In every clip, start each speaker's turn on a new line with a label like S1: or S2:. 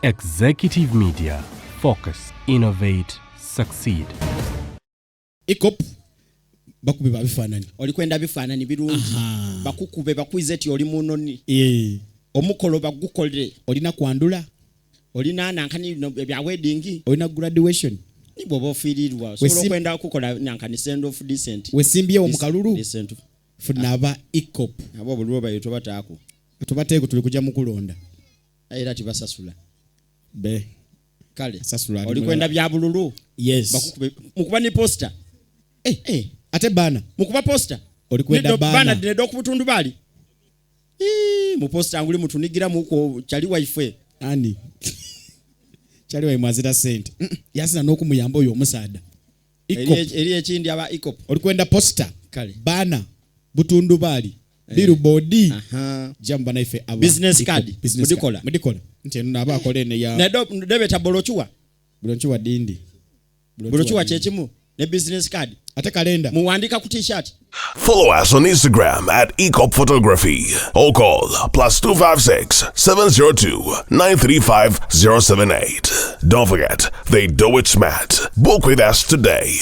S1: Executive Media. Focus, innovate, succeed.
S2: Ikop bakube babifanani.
S3: Olikwenda bifanani birungi. Bakukube bakwize eti oli munoni. Omukolo bagukolere.
S2: Olina kwandula.
S3: Olina nankani bya wedding.
S2: Olina graduation.
S3: Nibo bofirirwa. So kwenda kukola nankani send off decent.
S2: Wesimbye omukalulu.
S3: Decent.
S2: Funaba Ikop.
S3: Abo bulwo bayito batako.
S2: Tubateko tuli kujja mukulonda.
S3: Era tibasasula.
S2: Be.
S3: Kale.
S2: Sasula.
S3: Olikwenda bya bululu.
S2: Yes.
S3: Bakukube mukuba ni poster.
S2: Ate bana.
S3: Mukuba poster.
S2: Olikwenda bana.
S3: Bana dinedo kubutundu bali. Mu poster anguli mutunigira muko chali wife.
S2: Ani. Chali wa imazita sente. Yasina n'okumuyamba oyo omusaada. Ikop.
S3: Eri ekindi aba Ikop.
S2: Olikwenda poster.
S3: Kale.
S2: Bana. Butundu bali. Billboard. Jamba na ife aba.
S3: Business card.
S2: Mudikola. Nti eno naba akole ne ya.
S3: Nedo debeta bolochuwa.
S2: Bolochuwa dindi.
S3: Bolochuwa chechimu. Ne business card.
S2: Ate kalenda.
S3: Muwandika ku t-shirt.
S4: Follow us on Instagram at Ikop Photography or call +256 702 935 078. Don't forget, they do it smart. Book with us today.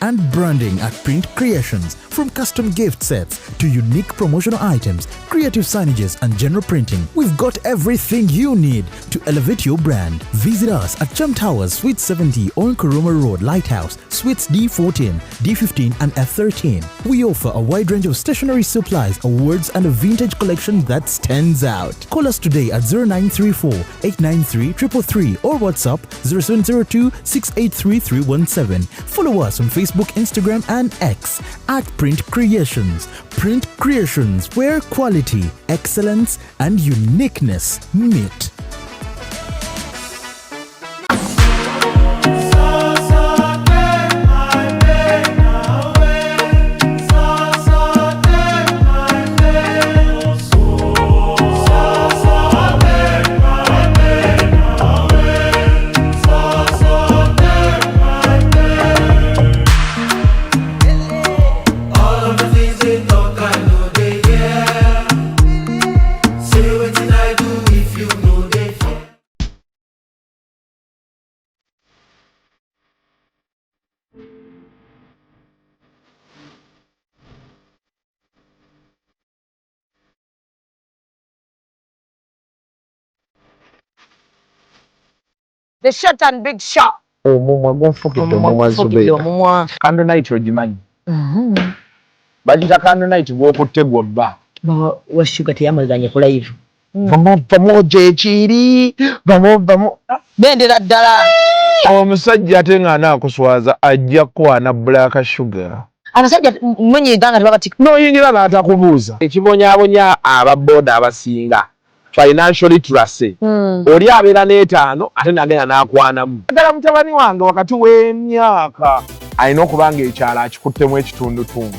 S5: And branding at Print Creations. From custom gift sets to unique promotional items, creative signages and general printing, we've got everything you need to elevate your brand. Visit us at Chum Towers, Suite 70 on Kuruma Road, Lighthouse, Suites D14, D15 and F13. We offer a wide range of stationery supplies, awards and a vintage collection that stands out. Call us today at 0934 893 333 or WhatsApp 0702 683 317. Follow us on Facebook, Instagram and X at Print Creations. Print Creations, where quality, excellence and uniqueness meet.
S6: The short and big shot.
S7: Omumwa gonfukidde omumwa zubeera. Candlelight ogimanyi. Bagita candlelight bw'okutte gw'obba.
S6: Washuga teyamaganye ku live.
S7: Vamo gyekiri. Vamo.
S6: Bendera ddala.
S7: Omusajja ate ng'anaakuswaza ajja kwana black sugar.
S6: Abasajja mwenyiganga tebakati.
S7: N'oyingira n'atakubuuza. Ekibonyaabonya ababooda abasinga. Financial literacy. Oli abeera n'etaano ate nagenda n'akwanamu. Ddala mutabani wange wakati w'emyaka alina okuba ng'ekyalo akikuttemu ekitundutundu.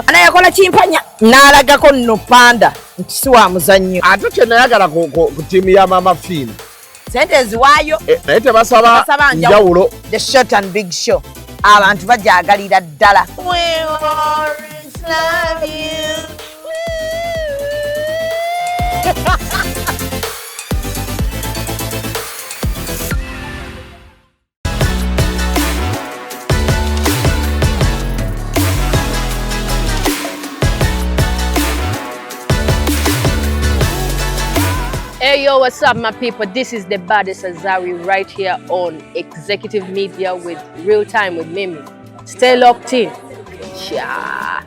S6: Anayakola kimpanya n'alagako nno panda nti si wa muzannyo.
S7: Ate kye nayagala ku ttiimu ya Mama Finn.
S6: Sente ziwaayo.
S7: Naye tebasaba njawulo.
S6: The short and big show. Abantu bajaagalira ddala. We always love you.
S8: Hey yo, what's up my people? This is the baddest Azari right here on Executive Media with Real Time with Mimi. Stay locked in. Yeah.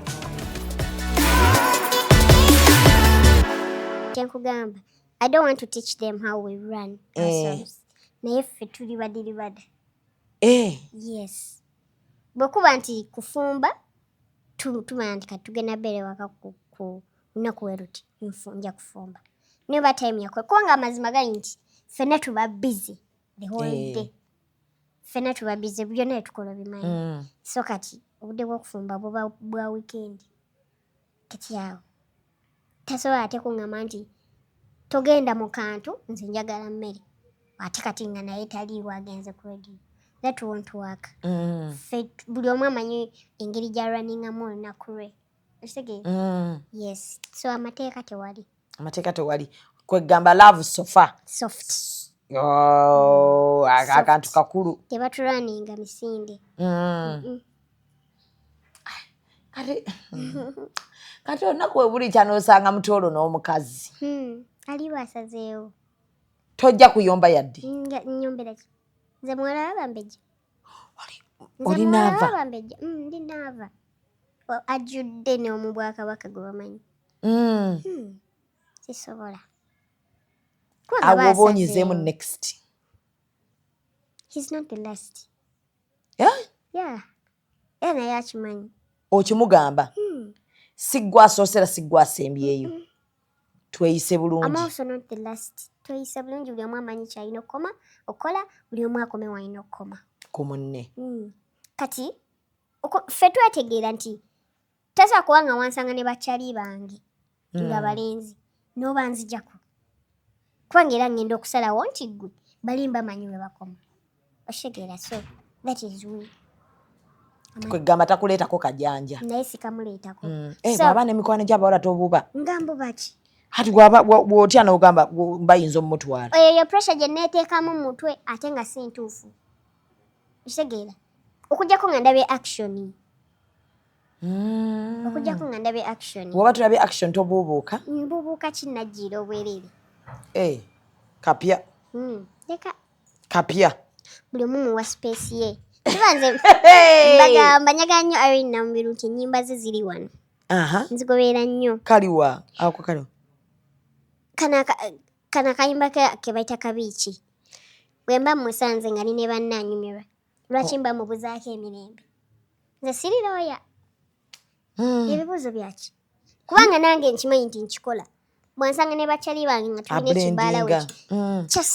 S9: I don't want to teach them how we run ourselves. Naye ffe tuli badiri. Yes. Bwekuba nti kufumba tumanya nti katugenda bere waka ku lunaku weruti nja kufumba. Niba time yakwe kubanga amazima gali nti ffenna tuba busy the whole day. Ffenna tuba busy byonna etukola bimanyi. So kati obudde bw'okufumba bwa weekend. Kati awo tasobola ate kuŋŋamba nti togenda mu kantu nze njagala mmere ate kati nga naye taliiwo agenze ku radio. That won't work. Buli omu amanyi engeri gya runningamu olunaku lwe. Yes. So amateeka tewali.
S6: Amateeka tewali. Kwegamba love sofa.
S9: Soft.
S6: Oh, akantu kakulu.
S9: Tebatulaninga misinde.
S6: Kati onakwe buli kyanosanga mutolo n'omukazi.
S9: Ali basazeewo.
S6: Tojja kuyomba yadde.
S9: Nyombera ki? Nze mwala bambeje.
S6: Oli nava.
S9: Ndi nava. Ajudde n'omubwakabaka gwe bamanyi. Sisobola.
S6: Awo bonyizeemu next.
S9: He's not the last.
S6: Yeah?
S9: Yeah. Ena yakimanyi.
S6: Okimugamba. Siggwa asoosera siggwa asembyeyo. Tweyise bulungi.
S9: I'm also not the last. Tweyise bulungi buli omu amanyi kyalina okukoma okola buli omu akome walina okukoma.
S6: Ku munne.
S9: Kati ffe twategeera nti tasobola kubanga wansanga ne bakyali bange nga balenzi n'oba nzijako. Kubanga era ngenda okusalawo nti ggwe balimba manyi we bakoma. Oshegeera so that is we.
S6: Kwegamba takuleetako kajanja.
S9: Naye sikamuleetako.
S6: Bw'aba n'emikwano gy'abawala tobuba.
S9: Ngambuba ki?
S6: Hati bw'otya n'ogamba bayinza omutwala.
S9: Eyo pressure gye neeteekamu mu mutwe ate nga si ntuufu. Oshegeera. Okujjako nga ndabe action. Okujjako nga ndabe action.
S6: Bw'oba tulabe action tobuubuuka.
S9: Mbuubuuka kinnajjiira obwereere.
S6: Kapya.
S9: Leka.
S6: Kapya.
S9: Buli omu muwa space ye. Tubanze mbagamba njagala nnyo Irene Namubiru nti ennyimba ze ziri wano. Nzigoberera nnyo.
S6: Kaliwa. Ako kaliwa.
S9: Kana kayimba ke bayita kabiiki. Bwe mba musanze nga nine bannaanyumirwa. Lwaki mba mubuzaako emirembe? Nze siri looya. Ebibuuzo byaki? Kubanga nange nkimanyi nti nkikola. Bwansanga ne bakyali bange nga tulina ekibaala weki.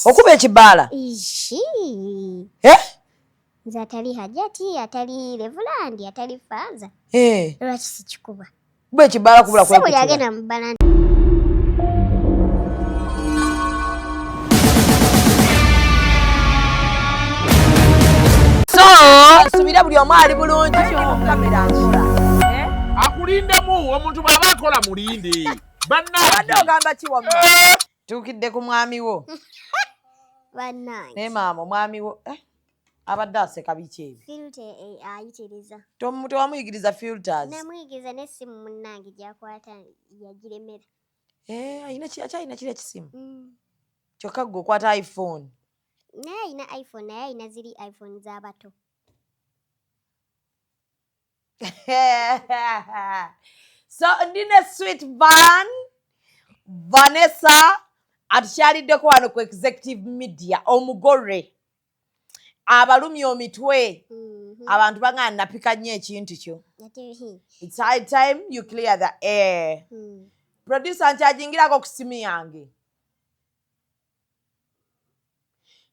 S6: Okuba ekibaala?
S9: Nze atali Hajati, atali Levulandi, atali Faaza. Lwaki sikikuba?
S6: Kuba ekibaala kubula kwekutula.
S9: Si buli agenda mu bbala.
S6: Subira buli omu ali bulungi kamera akola.
S7: Akulindemu omuntu bw'aba akola mulinde.
S6: Bannange ogamba ki wamma? Tuukidde ku mwami wo.
S9: Bannange.
S6: Ne maama omwami wo abadde aseka biki ebyo?
S9: Filter ayitiriza.
S6: Tewamuyigiriza filters.
S9: Namuyigiriza n'essimu munnange gyakwata yagiremera.
S6: Akyalina kiri ekisimu? Kyokka ggwe okwata iPhone.
S9: Naye alina iPhone naye alina ziri iPhone z'abato.
S6: So ndine sweet Vanessa atukyaliddeko wano ku Executive Media omugore abalumya omitwe abantu bagana napika nnyo ekintu kyo. It's high time you clear the air. Producer nkyajingirako ku simu yange.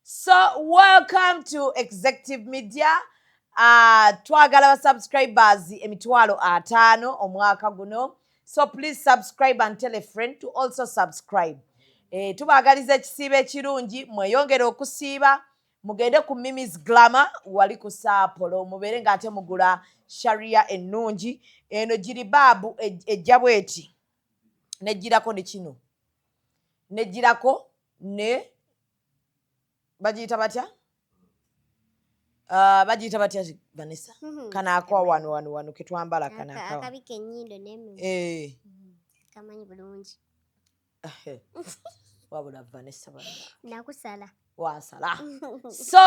S6: So welcome to Executive Media. Twagala ba subscribers emitwalo 5 omwaka guno. So please subscribe and tell a friend to also subscribe. Tubagaliza ekisiiba ekirungi mweyongere okusiiba mugende ku Mimi's Glamour wali ku Saapolo mubeere ng'ate mugula sharia ennungi eno giri baabu ejja bweti nejjirako ne kino nejjirako ne bagiyita batya bagiyita batya Vanessa kanaakwa wano ketwambala kanaakwa
S9: akabika ennyindo n'emimwa kamanyi bulungi
S6: wabula Vanessa bana
S9: nakusala
S6: wasala. So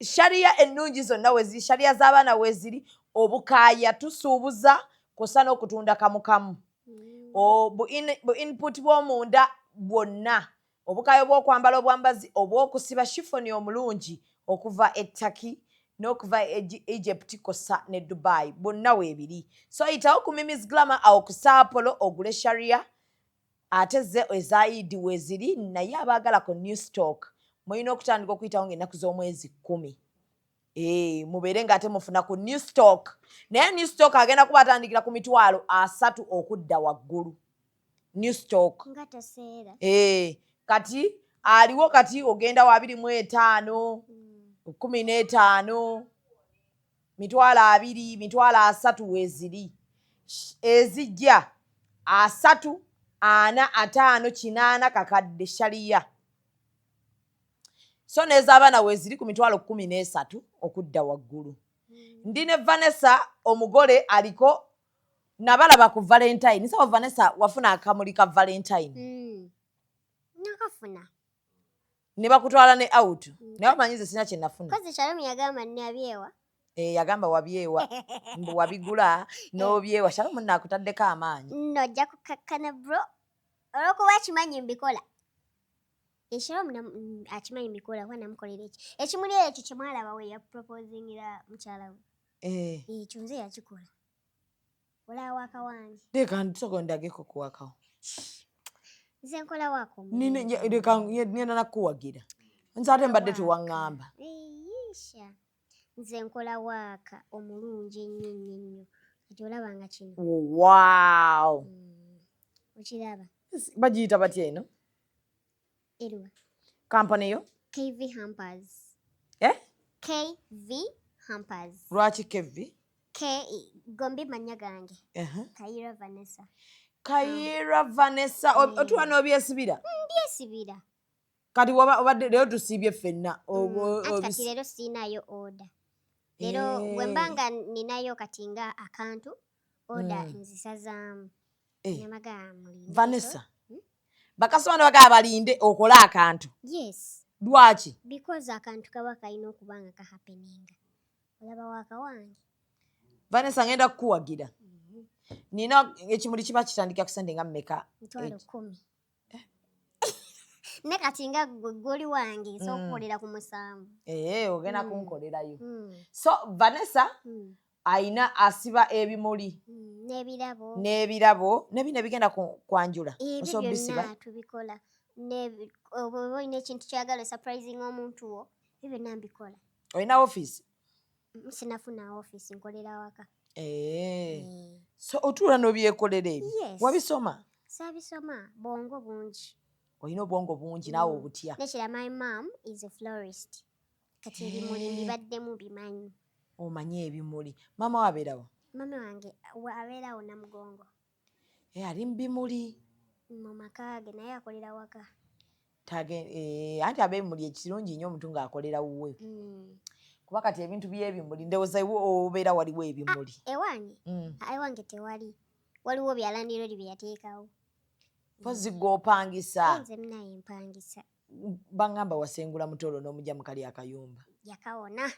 S6: sharia ennungi zonna weziri sharia z'abaana weziri obukaaya tusuubuza kosa n'okutunda kamukamu bu input bw'omunda bwonna obukaaya bw'okwambala obwambazi obw'okusiba shifoni omulungi okuva e Turkey n'okuva Egypt kosa ne Dubai bonna weebiri. So yitawo ku Mimi's Glamour awo ku Saapolo ogule sharia ate ze ezaayidi weziri naye abaagala ku new stock mulina okutandika okuyitawo ng'ennaku z'omwezi 10. Mubeere ng'ate mufuna ku new stock naye new stock agenda kuba atandikira ku mitwalo 3 okudda waggulu new stock kati aliwo kati ogenda wa 25 15 mitwalo 2 mitwalo 3 weziri ezijja 3 4,5,8 kakadde Sharia. So n'ez'abaana weeziri ku mitwalo 13 okudda waggulu. Ndi ne Vanessa omugole aliko nabalaba ku Valentine. Sawa Vanessa wafuna akamuli ka Valentine.
S9: Nakafuna.
S6: Ne bakutwala ne out. Ne wamanyize sina kye nafuna.
S9: Kazi Shalom yagamba nne abyewa.
S6: Yagamba wabyewa. Mbu wabigula n'obyewa. Shalom nakutaddeko amaanyi.
S9: Nojja kukakkana bro. Olwokuba kimanyi mbikola. Shalom akimanyi mbikola kuba namukolera eki. Ekimuli ekyo kye mwalaba we yaproposingira mukyala we. Ekyo nze yakikola. Olaba waka wange.
S6: Leka nsoko ndageko kuwakawo.
S9: Nze nkola wako.
S6: Leka ngenda nakuwagira. Nze ate mbadde tewaŋŋamba.
S9: Yisha. Nze nkola waka omulungi ennyo. Kati olaba nga kino.
S6: Wow.
S9: Okiraba.
S6: Bagiyita batya eno?
S9: Eriwa.
S6: Kampani yo?
S9: KV Hampers. KV Hampers.
S6: Lwaki KV?
S9: Gombi manya gange. Kayira Vanessa.
S6: Kayira Vanessa. Otuwa n'obyesibira?
S9: Byesibira.
S6: Kati obadde leero tusibye ffenna.
S9: Kati leero siinayo order. Leero bwe mbanga ninayo kati nga akantu order nzisazaamu.
S6: Vanessa. Bakasoma baga balinde okola akantu.
S9: Yes.
S6: Lwaki?
S9: Because akantu kaba kalina okuba nga kahappeninga. Olaba waka wange.
S6: Vanessa ngenda kukuwagira. Nina ekimuli kiba kitandika kusende nga mmeka?
S9: 10,000. Ne kati nga goli wange so okukolera ku musanvu.
S6: Ogenda kunkolerayo. So Vanessa aina asiba ebimuli.
S9: N'ebirabo.
S6: Nebino bigenda kwanjula.
S9: Osobola bisiba. Tubikola. Oba olina ekintu kyagala surprising omuntu wo, ebyo nambikola.
S6: Olina office?
S9: Sinafuna office nkolera waka.
S6: So otuula n'obyekolera ebyo? Wabisoma?
S9: Sabisoma. Bongo bungi.
S6: Olina obwongo bungi naawe obutya.
S9: Nekira my mom is a florist. Kati ebimuli mbibaddemu bimanyi.
S6: Omanyi ebimuli. Mama wabeerawo?
S9: Mama wange abeerawo Namugongo.
S6: Ali mu bimuli.
S9: Mu maka ge naye akolera waka.
S6: Anti ab'ebimuli ekirungi nnyo omuntu ng'akolera wuwe. Kuba kati ebintu by'ebimuli ndowooza obeera waliwo ebimuli.
S9: Ewange? Ewange tewali. Waliwo byalandiro bye yateekawo.
S6: Mpozi gw'opangisa.
S9: Nze munaye mpangisa.
S6: Bangamba wasengula mutolo n'omujja mu kali akayumba.
S9: Yakawona.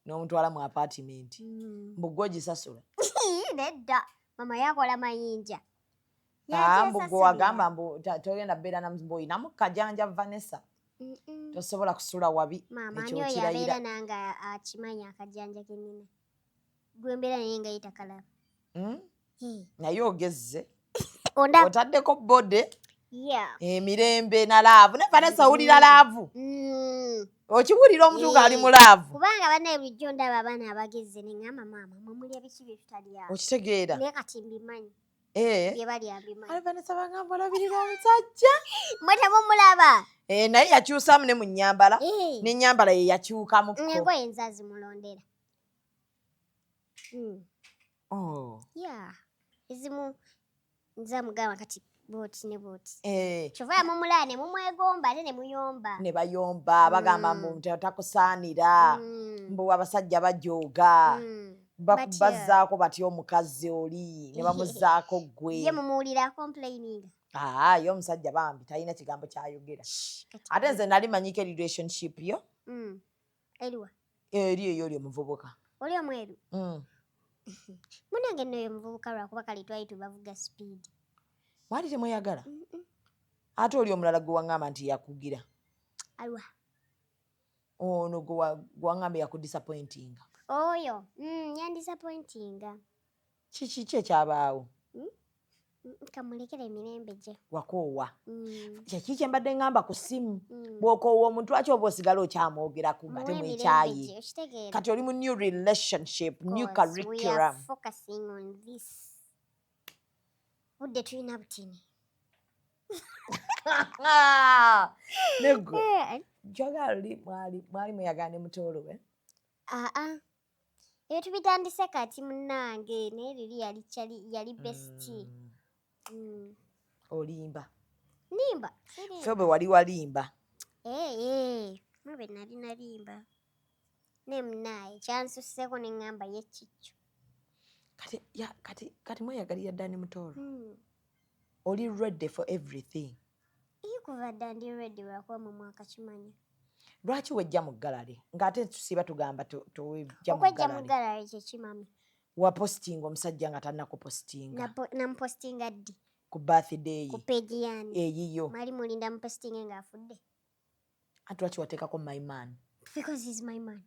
S6: N'omutwala mu apartment. Mbu gw'ogisasula.
S9: Nedda. Mama yakola mayinja.
S6: Mbu gwe wagamba mbu togenda beera na mbu oyinamu kajanja Vanessa. Tosobola kusula wabi.
S9: Mama ani oyo abeera nanga akimanya akajanja ke nnina. Gwe mbeera naye nga yitakalaba. Naye
S6: ogezze. Otaddeko bode. Emirembe na laavu. Ne Vanessa owulira laavu. Okiwulira omuntu ng'ali mu laavu.
S9: Kubanga bannaye bulijjo ndaba abaana abagezze ne ngamba maama mumulya biki bye tutali awo.
S6: Okitegeera.
S9: Naye kati mbimanyi. Bye bali ambimanyi.
S6: Ali Vanessa bagamba olabirira omusajja.
S9: Mmwe temumulaba.
S6: Naye yakyusaamu ne mu nnyambala. N'ennyambala ye yakyukamukko.
S9: Engoye enza zimulondera. Ezimu nza mugamba kati booti ne booti. Kyova mumulaba ne mumwegomba ate ne muyomba.
S6: Ne bayomba bagamba mbu takusaanira. Mbu abasajja bajooga. Bazzaako batya omukazi oli ne bamuzzaako ggwe.
S9: Ye mumuwulira complaining.
S6: Ye omusajja bambi talina kigambo kyayogera. Ate nze nali manyiko relationship yo.
S9: Eriwa?
S6: Eri eyo oli omuvubuka.
S9: Oli omweru? Munange nno oyo omuvubuka lwakuba kale twali tubavuga speed.
S6: Mwali temweyagala? Ate oli omulala gwe waŋŋamba nti yakugira.
S9: Alwa?
S6: Ono gwe waŋŋamba yakudisappointinga.
S9: Oyo yandisappointinga.
S6: Kiki ekyabaawo?
S9: Kamulekera emirembe gye.
S6: Wakoowa. Kyeki kye mbadde ŋŋamba ku ssimu. Bw'okoowa omuntu lwaki oba osigala okyamwogeraku nga temwekyaye. Kati oli mu new relationship, new curriculum.
S9: We are focusing on this. Budde tulina butini.
S6: Nego. Njagala mwali mweyagala ne mutoolo we?
S9: Ebyo tubitandise kati munnange naye liri yali bestie.
S6: Olimba.
S9: Nimba.
S6: Ffe bwe wali walimba.
S9: Mwe nali nalimba. Ne munaye kyansuseko ne ngamba ye kikyo.
S6: Kati mweyagalira Dani Mutoro. Oli ready for everything.
S9: Kuva dda ndi ready lwakuba mu mwaka kimanya.
S6: Lwaki wejja mu gallery? Ng'ate tusiba tugamba towejja mu gallery.
S9: Okwejja mu gallery kye kimami.
S6: Wapostinga omusajja nga tanna kupostinga.
S9: Namupostinga ddi?
S6: Ku birthday.
S9: Ku page yange.
S6: Eyiyo.
S9: Mali mulinda mupostinge ng'afudde.
S6: Ate lwaki wateekako my man?
S9: Because he's my man.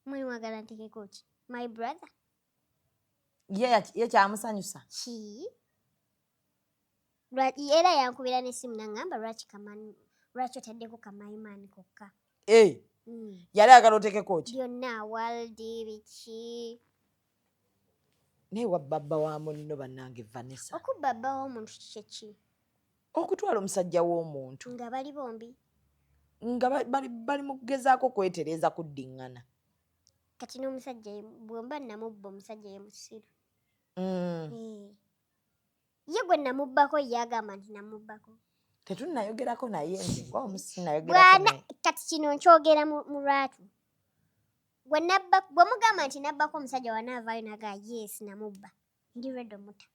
S9: Mwali mwagala nteekeko ki? My brother.
S6: Ye kyamusanyusa?
S9: Era yankubira n'essimu n'angamba lwaki otaddeko ka my man kokka.
S6: Yali ayagala oteekeko ki?
S9: Byonna waldi biki.
S6: Naye wabbabba wa munno bannange Vanessa.
S9: Okubba bba w'omuntu kye ki?
S6: Okutwala omusajja w'omuntu.
S9: Nga bali bombi.
S6: Nga bali mu kugezaako kwetereeza kuddiŋŋana.
S9: Kati n'omusajja bwomba namubba omusajja ye musiru. Ye gwe namubbako yagamba nti namubbako.
S6: Tetunnayogerako naye nze ng'omusinnayogerako naye.
S9: Kati kino nkyogera mu lwatu. Bwe mugamba nti nabbako omusajja wanaavaayo naga yes namubba. Ndi ready omuta.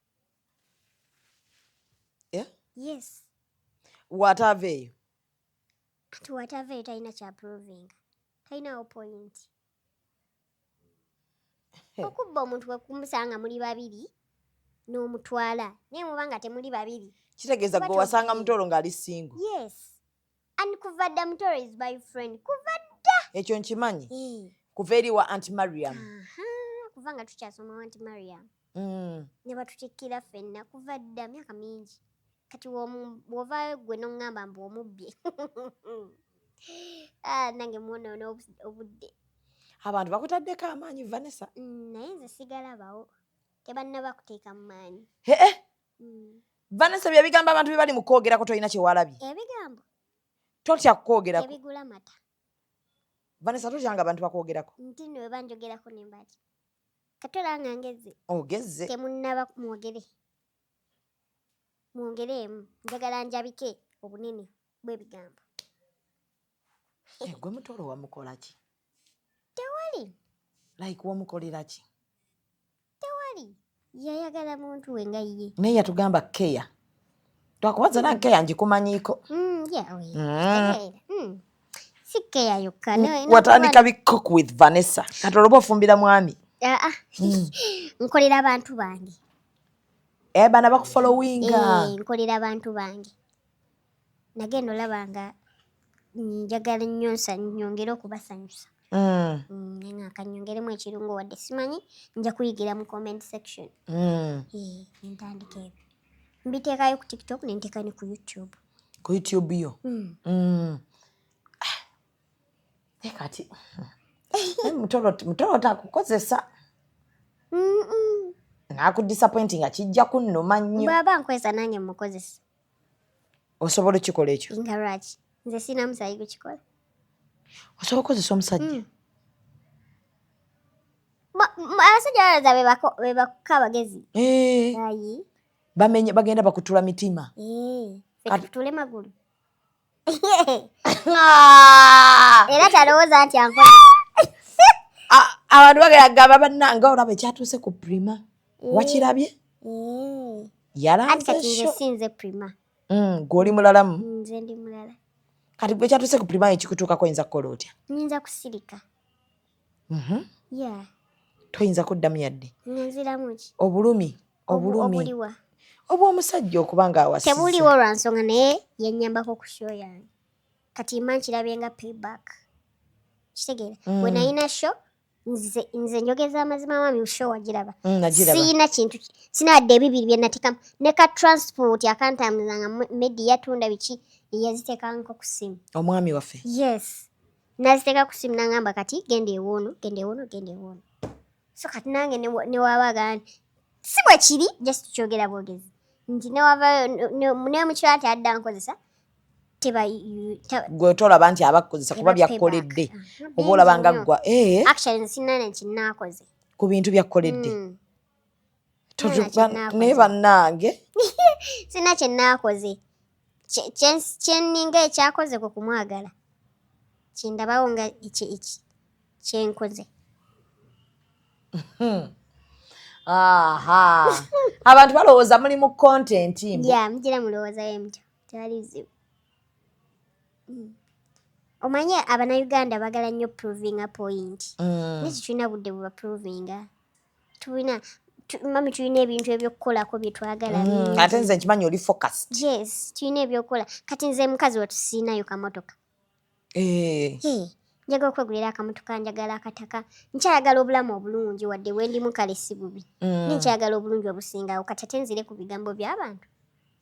S9: Yes.
S6: Wataaveeyo.
S9: Kati wataaveeyo talina kya provinga. Talinawo point. Okubba omuntu bwe kumusanga muli babiri n'omutwala naye mubanga temuli babiri.
S6: Kitegeeza gwe wasanga Mutoro ng'ali single.
S9: Yes. And kuva dda Mutoro is my friend. Kuva dda.
S6: Ekyo nkimanyi. Kuva eri wa Aunty Mariam.
S9: Kuva nga tukyasoma wa Aunty Mariam. Ne batutikkira ffenna kuva dda myaka mingi. Kati bw'ovaayo gwe n'oŋŋamba mbu omubbye. Nange mwonoona obudde.
S6: Abantu bakutaddeko amaanyi Vanessa.
S9: Naye nze sigalabawo. Tebannaba kuteeka mu maanyi.
S6: Vanessa bye bigambo abantu bye bali mu kwogerako tolina kye walabye.
S9: Ebigambo.
S6: Totya kwogerako.
S9: Ebigula mata.
S6: Vanessa totyanga abantu bakwogerako.
S9: Nti nno bwe banjogerako ne mbati. Kati olanga ngezze.
S6: Ogezze.
S9: Temunnaba mwogere. Mwongereemu. Njagala njabike obunene bw'ebigambo.
S6: Gwe Mutoro wamukola ki?
S9: Tewali.
S6: Like wamukolera ki?
S9: Tewali. Yayagala muntu we nga ye.
S6: Naye yatugamba Keya. Twakubaza na Keya ngikumanyiiko.
S9: Si Keya yokka.
S6: Watandika bi cook with Vanessa. Kati olwoba ofumbira mwami.
S9: Nkolera abantu bange.
S6: Bana bakufollowinga.
S9: Nkolera abantu bange. Nagenda olabanga njagala nnyo nyongere okubasanyusa. Nga kanyongeremu ekirungo wadde simanyi nja kuyigira mu comment section. Ntandika ebyo. Mbiteekayo ku TikTok ne nteeka ne ku YouTube.
S6: Ku YouTube yo? Kati Mutoro takukozesa. Naakudisappointi nga kijja kunnuma nnyo.
S9: Bw'aba nkozesa nange mukozesa.
S6: Osobola okikola ekyo?
S9: Nga lwaki? Nze sina musayi gukikola.
S6: Osobola okukozesa omusajja?
S9: Abasajja balaza be bakukka abagezi.
S6: Bagenda bakutula mitima.
S9: Tutule magulu. Era talowooza nti ankoze.
S6: Abantu bagamba bannanga olaba ekyatuuse ku Prima. Wakirabye?
S9: Anti nze sinze Prima.
S6: Gw'oli mulalamu?
S9: Nze ndi mulala.
S6: Kati gwe ekyatuuse ku Prima ekikutuukako oyinza kukola otya?
S9: Nyinza kusirika.
S6: Toyinza kuddamu yadde?
S9: Nziramu ki?
S6: Obulumi.
S9: Obuliwa.
S6: Obw'omusajja okuba ng'awasizza.
S9: Tebuliwo lwa nsonga naye yannyambako ku show yange. Kati mma nkirabye nga payback. Kitegeera? Bwe nalina show, nze njogeza amazima mami show wagiraba. Siina kintu, sinadde ebibiri bye nateekamu. Ne ka transport akantambuzanga media yatunda biki yaziteekangako ku ssimu.
S6: Omwami waffe?
S9: Yes. Naziteeka ku ssimu n'angamba kati genda ewoono. So kati nange ne wabaga si bwe kiri just tukyogera bwogezi. Nti ne wavaayo ne mukyala ati adda nkozesa.
S6: Gwe tolaba nti abakukozesa kuba byakkoledde. Oba olaba nga ggwa.
S9: Actually sinna nekinaakoze.
S6: Ku bintu byakkoledde. Naye bannange
S9: Sina kye naakoze. Kyenninga ekyakoze kwe kumwagala. Kindabawo nga kyenkoze.
S6: Aha. Abantu balowooza muli mu content mbu.
S9: Ya, mujira mulowoozayo mutyo. Tewali buzibu. Omanye Abannayuganda bagala nnyo provinga point. Nekyo tulina budde bwe baprovinga. Mami tulina ebintu ebyokukolako bye twagala.
S6: Ate nze nkimanyi oli focused.
S9: Yes, tulina ebyokukola. Kati nze mukazi we tusiinayo kamotoka. Njagala okwegulira akamotoka, njagala akataka. Nkyayagala obulamu obulungi wadde bwe ndimu kale si bubi. Nkyayagala obulungi obusingawo. Kati ate nzire ku bigambo by'abantu.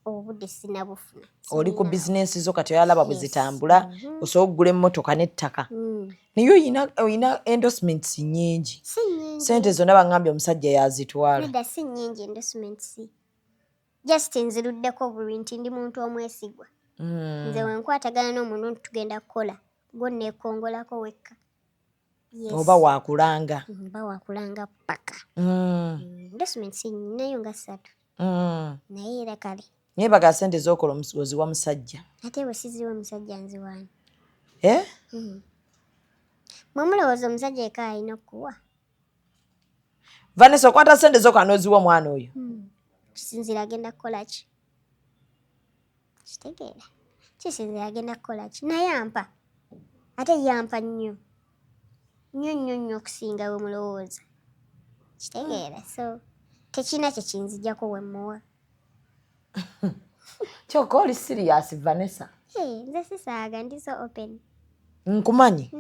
S9: Obudde sinabufuna.
S6: Oli ku bizinensi zo kati oyalaba bwe zitambula osobola okugula emmotoka n'ettaka. Naye oyina endorsements nnyingi. Sente zonna bangambye omusajja yazitwala.
S9: Nedda si nnyingi endorsements. Just nziruddeko buli nti ndi muntu omwesigwa. Nze wenkwatagana n'omuntu tugenda kukola. Gonna ekongolako wekka.
S6: Oba waakulanga.
S9: Oba waakulanga paka. Endorsements nayo nga 3. Naye era kale.
S6: Naye baga sente z'okola oziwa musajja.
S9: Ate bwe siziwa musajja nziwaani. Mwe mulowooza omusajja eka alina okuwa.
S6: Vanessa okwata sente z'okola n'oziwa omwana oyo.
S9: Kisinzira agenda kukola ki? Kitegeera. Kisinzira agenda kukola ki? Naye ampa. Ate yampa nnyo. Nnyo okusinga we mulowooza. Kitegeera. So tekina kye kinzijjako we muwa.
S6: Kyokka oli serious Vanessa?
S9: Nze sisaaga ndi so open.
S6: Nkumanyi?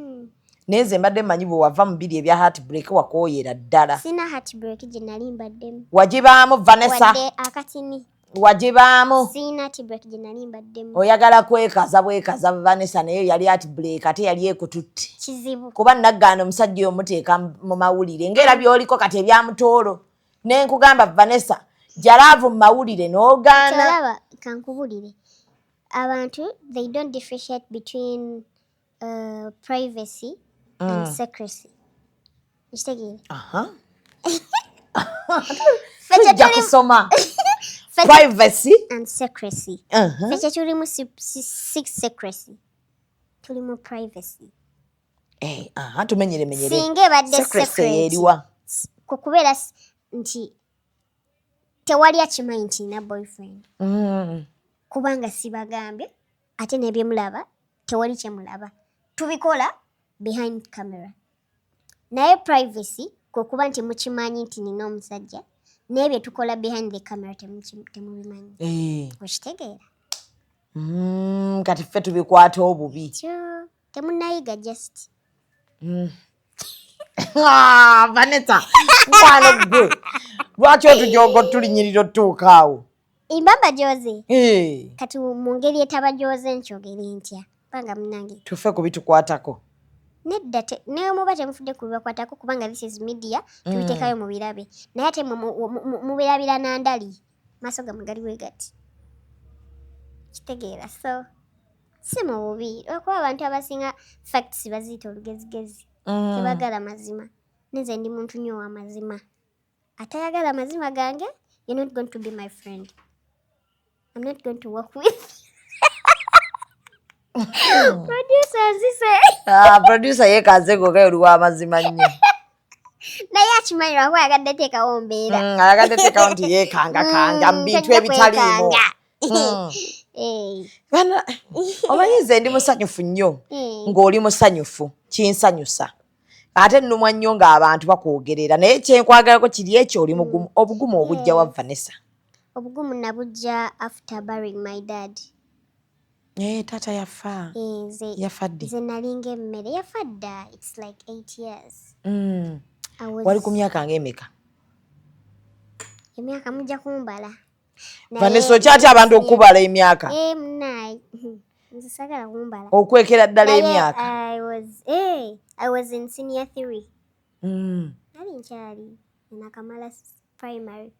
S6: Naye nze mbadde mmanyi bwe wava mu biri ebya heartbreak wakooyera ddala.
S9: Sina heartbreak gye nali mbaddemu.
S6: Wagibaamu Vanessa?
S9: Wadde akatini.
S6: Wagibaamu?
S9: Sina heartbreak gye nali mbaddemu.
S6: Oyagala bwekaza Vanessa naye yali heartbreak ate yali ekututte.
S9: Kizibu.
S6: Kuba naggaana omusajja omuteeka mu mawulire ng'era by'oliko kati ebyamutoolo. Ne nkugamba Vanessa jalaavu mu mawulire n'ogaana.
S9: Kyolaba kankubulire. Abantu they don't differentiate between privacy and secrecy. Kitegeera?
S6: Tujja kusoma. Privacy
S9: and secrecy. Fekye tulimu secrecy. Tulimu privacy.
S6: Tumenyere.
S9: Singa ebadde secret. Kukubeera nti tewali akimanyi nti nina boyfriend. Kubanga sibagambye ate n'ebyemulaba tewali kyemulaba. Tubikola behind camera. Naye privacy kukuba nti mukimanyi nti nina omusajja n'ebyo tukola behind the camera temubimanyi. Okitegeera?
S6: Kati ffe tubikwata obubi.
S9: Temunnayiga just.
S6: Vanessa mwana gwe lwaki otujogo tulinyirira otuuka awo?
S9: Imbamba joze. Kati mu ngeri etaba joze nkyogere ntya panga munange
S6: tuffe kubitukwatako.
S9: Nedda naye muba temufudde kubibakwatako kubanga this is media tubiteekayo mu birabe naye ate mubirabira nandali maaso gammwe gali bwe gati. Kitegeera? So si mu bubi lwakuba abantu abasinga facts baziyita olugezigezi. Tebagala mazima. Nze ndi muntu nnyo wa mazima. Atayagala mazima gange, you're not going to be my friend. I'm not going to work with Producer nzise.
S6: Producer yekaze goga oli wa mazima nnyo.
S9: Naye akimanyi lwakuba ayagadde teekawo mbeera.
S6: Ayagadde teekawo nti yeekanga mu bintu ebitaliimu. Omanyi nze ndi musanyufu nnyo ng'oli musanyufu kinsanyusa. Ate nnumwa nnyo ng'abantu bakwogerera naye kyenkwagalako kiri ekyo oli mugumu. Obugumu obujja wa Vanessa?
S9: Obugumu nabujja after burying my dad.
S6: Taata yafa. Yafa ddi?
S9: Nze nalinga emmere yafa dda. It's like 8 years.
S6: Wali ku myaka ng'emeka?
S9: Emyaka mujja kumbala.
S6: Vanessa okyatya abantu okubala emyaka?
S9: Munnayi. Nze sagala kumbala.
S6: Okwekera ddala emyaka?
S9: I was in senior 3. Nali nkyali nakamala primary.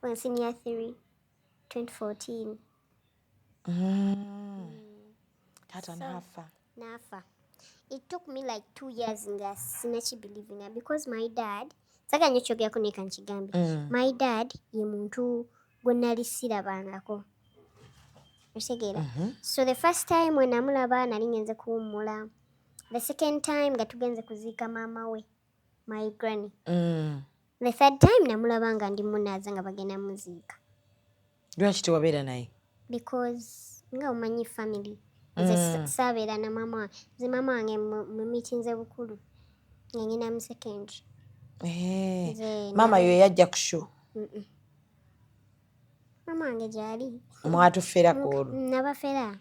S9: When senior 3, 2014.
S6: Tata nafa.
S9: It took me like 2 years nga sinachi believing her because my dad, saka nyochogeako neka nchigambi. My dad ye muntu gwe nali sirabangako. Otegeera? So the first time when namulaba nali ngenze kuwummula. The second time nga tugenze kuziika maama we, my granny. The third time namulaba nga ndi munaaza nga bagenda muziika.
S6: Lwaki tewabeera naye? Because
S9: nga omanyi family. Nze saabeera na maama. Nze maama wange mu meetinze bukulu. Nga ngenda mu secondary.
S6: Maama yo yajja ku show?
S9: Maama wange gyali.
S6: Mwatufferako olwo?
S9: Nabafera.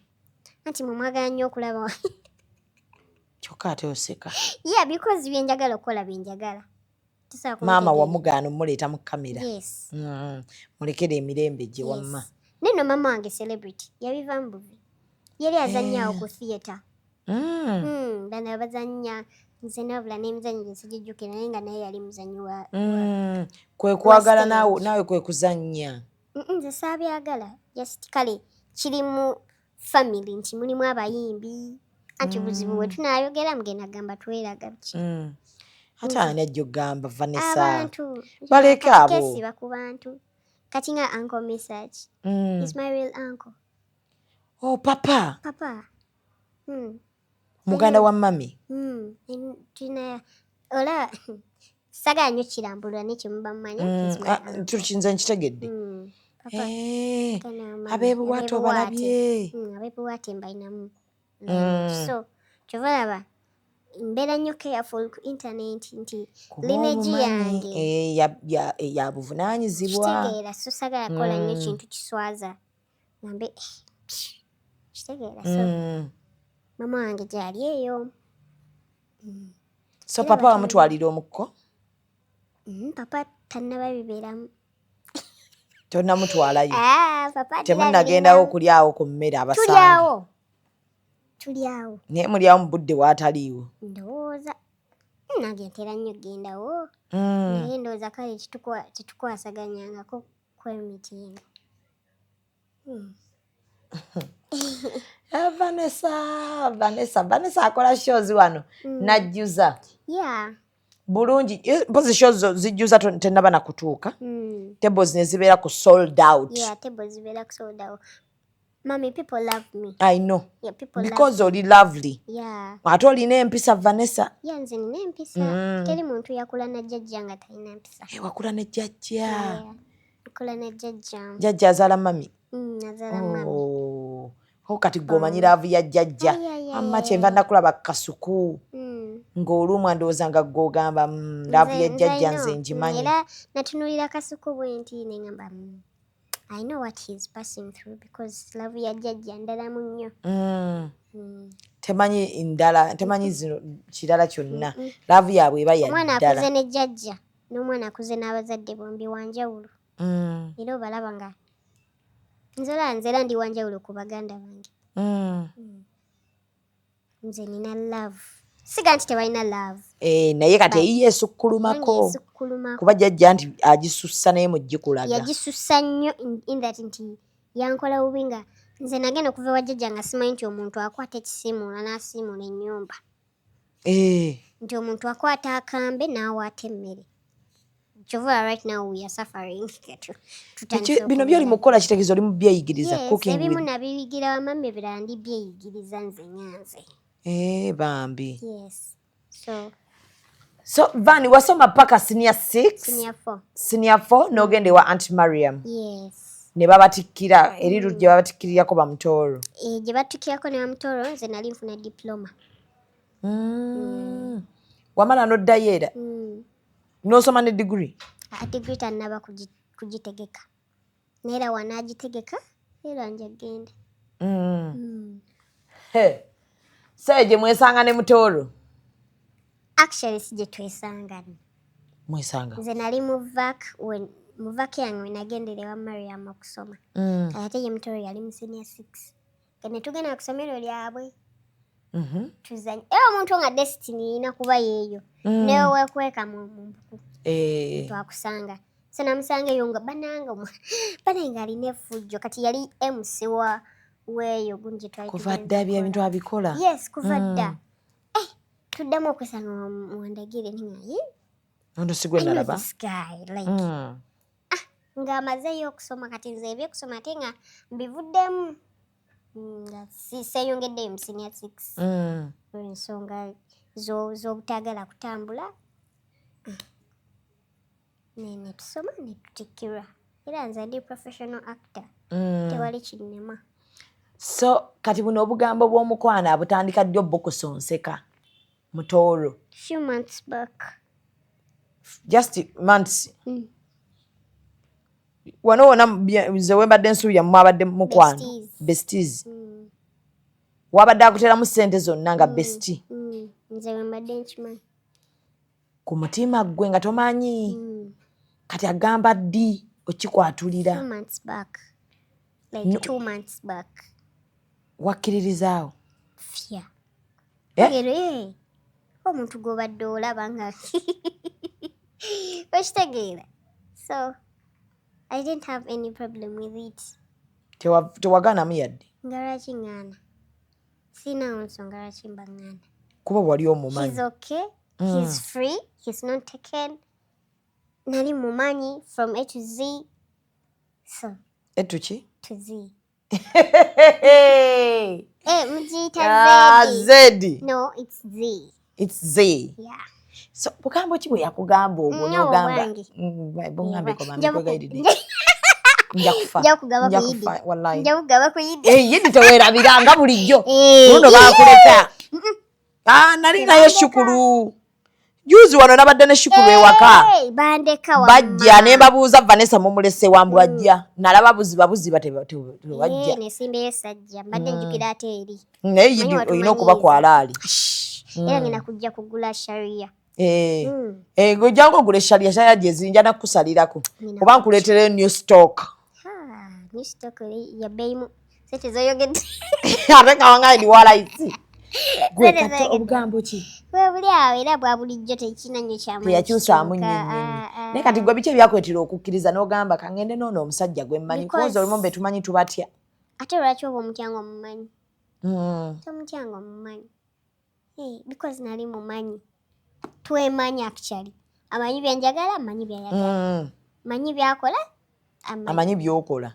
S9: Anti mwagala nnyo okulaba.
S6: Kyokka ate oseka.
S9: Yeah, because byenjagala okukola byenjagala.
S6: Maama wamugaana omuleeta mu kamera.
S9: Yes.
S6: Mulekere emirembe gye wamma.
S9: Neno maama wange celebrity. Yabiva mbuvi. Yali azannyawo ku theatre. Bana bazannya nze nabula n'emizannyo gye sijijjukira naye nga naye yali muzannyi wa.
S6: Kwe kwagala naawe kwe kuzannya.
S9: Nze saabyagala. Just kale kiri mu family nti mulimu abayimbi. Anti obuzibu bwe tunaayogera mugenda gamba tweraga biki.
S6: Ate ani ajja okugamba Vanessa?
S9: Abantu.
S6: Baleke abo.
S9: Kesiba ku bantu. Kati nga Uncle Message. He's my real uncle.
S6: Oh, papa.
S9: Papa.
S6: Muganda wa mami.
S9: Tina ola saga nnyo kirambulwa n'ekyo muba mumanya.
S6: Tukinze nkitegedde. Abeebuwaate obalabye.
S9: Abeebuwaate mbalinamu. So kyovalaba mbeera nnyo careful ku internet nti lineage yange
S6: ya buvunaanyizibwa.
S9: Kitegeera so sagala kola nnyo kintu kiswaza nambe kitegeera so mama wange gyali eyo.
S6: So papa wamutwalira omukko?
S9: Papa tannaba bibeeramu.
S6: Tonnamutwalayo?
S9: Papa
S6: temunnagendawo okulyawo ku mmere abasaani?
S9: Tulyawo.
S6: Naye mulyawo mu budde waataliiwo?
S9: Ndowooza nange ntera nnyo gendawo. Naye ndowooza kale tetukwasaganyangako kw'emitindo.
S6: Vanessa akola shows wano najjuza.
S9: Yeah.
S6: Bulungi. Mpozi shows zijjuza tennaba na kutuuka. Tables ne zibeera ku sold out.
S9: Yeah, tables zibeera ku sold out. Mommy, people love me.
S6: I know.
S9: Yeah, people
S6: because
S9: love
S6: oli lovely.
S9: Yeah.
S6: Ate olina empisa Vanessa.
S9: Yeah, nze nina empisa. Teri muntu yakula na jjajja nga talina empisa.
S6: Wakula ne jjajja.
S9: Yeah. Yakula na jjajja.
S6: Jjajja azaala mami?
S9: Azaala mami.
S6: Kati gwomanyi laavu ya jjajja. Amma kyenva nakulaba kasuku. Ng'olumwa ndowooza nga gw'ogamba laavu ya jjajja nze ngimanyi.
S9: Era natunuulira kasuku bwe nti ne ngamba I know what he's passing through because love ya jjajja ndalamu nnyo.
S6: Temanyi ndala, temanyi zino kirala kyonna. Love yaabwe eba ya ddala.
S9: Omwana akuze ne jjajja n'omwana akuze n'abazadde bombi wanjawulo. Era obalaba nga nze era ndi wanjawulo ku baganda bange. Nze nina love. Siga nti tebalina love.
S6: Naye kati eyiye esukkulumako. Kuba jjajja nti agisussa naye mugikulaga.
S9: Yagisussa nnyo in that nti yankola bubi nga nze nagenda okuva wa jjajja nga simanyi nti omuntu akwata ekisiimuula n'asiimuula ennyumba. Nti omuntu akwata akambe n'awaata emmere. Kyova right now we are suffering.
S6: Bino byoli mukola kitegeeza oli mu byeyigiriza cooking.
S9: Ebimu nabiyigira wamama ebirala ndi byeyigiriza nze nyanze.
S6: Bambi.
S9: Yes.
S6: So Vani wasoma paka senior 6?
S9: Senior 4.
S6: Senior 4 n'ogende wa Aunt Mariam.
S9: Yes.
S6: Ne babatikkira eriru gye babatikkirirako bamutooro.
S9: Gye batikkirako ne bamutooro nze nali nfuna diploma.
S6: Wamala n'oddayo era? N'osoma ne degree?
S9: Degree tannaba kugitegeka. Neera wanaagitegeka era njagende.
S6: So gye mwesanga ne mutooro?
S9: Actually si gye twesanga.
S6: Mwesanga?
S9: Nze nali mu vac yange wenagendera ewa Mariam okusoma. Ate ye mutooro yali mu senior 6. Ne tugenda ku ssomero lyabwe. Tuzanye. Omuntu nga destiny ina kuba yeeyo. Newe wekweka mu mbuku. Twakusanga. So namusanga eyo nga bananga alina effujjo kati yali MC weeyo gunje twali.
S6: Kuva dda ebintu abikola?
S9: Yes, kuva dda. Tuddamu okwesanga mu Wandagire ninga
S6: ono sigwe nalaba.
S9: ng'amazeeyo okusoma kati nze ebyokusoma ate nga mbivuddemu nga siseyongeddeyo mu senior 6 olw'ensonga z'obutagala kutambula ne tusoma ne tutikkirwa era nze ndi professional actor tewali kinnema.
S6: So kati buno obugambo bw'omukwana butandika ddi obbukusonseka mutoolo?
S9: Few months back.
S6: Just months. Wano wona nze wembadde nsuubira mwabadde mukwano besties. Wabadde akuteramu ssente zonna nga bestie.
S9: Nze wembadde nkimanyi.
S6: Ku mutima gwe nga tomanyi. Kati agamba ddi okikwatulira?
S9: 2 months back. Like 2 months back.
S6: Wakkiririzaawo?
S9: Fya. Omuntu gw'obadde olaba nga okitegeera. So I didn't have any problem with it.
S6: Tewagaanamu yadde?
S9: Nga lwaki ŋŋaana? Sinaawo nsonga lwaki mba ŋŋaana.
S6: Kuba wali omumanyi.
S9: He's okay. He's free. He's not taken. Nali mumanyi from A to Z. So.
S6: A to ki?
S9: To Z.
S6: Mujiyita Z.
S9: No, it's Z.
S6: It's Z.
S9: Yeah.
S6: So bugambo ki bwe yakugamba obwo n'ogamba? Bungambe ko bambi kwegayirire. Nja kufa wallahi.
S9: Nja kugaba ku Yidi.
S6: Yidi teweerabiranga bulijjo. Luno baakuleka. Nali nayo Shukuru. Juzi wano nabadde ne Shukuru ewaka.
S9: Bandeka wa.
S6: Bajja ne babuuza Vanessa mumulese wambwajja. Nalaba buziba tebajja.
S9: Ne simbeyo sajja. Mbadde njukira ate eri.
S6: Naye Yidi olina okuba kwalaali.
S9: Era ngina kujja kugula sharia.
S6: Ng'ojjanga ogula sharia gye zinja nakusalirako. Oba nkuleetera new stock.
S9: New stock ya beimu. Sente zoyogedde.
S6: Ate nga wangaye ndi walayisi. Gwe kati obugambo ki?
S9: Bwe buli awo era bwa bulijjo tekina nnyo kyamu.
S6: Teyakyusaamu nnyo. Naye kati gwe biki ebyakwetera okukkiriza n'ogamba kangende noono omusajja gwe mmanyi kuwoza olumu mbe tumanyi tubatya.
S9: Ate lwaki oba omutyango omumanyi? Omutyango omumanyi. Because nali mumanyi. Twemanyi actually. Amanyi byanjagala, amanyi byayagala. Amanyi byakola,
S6: amanyi by'okola.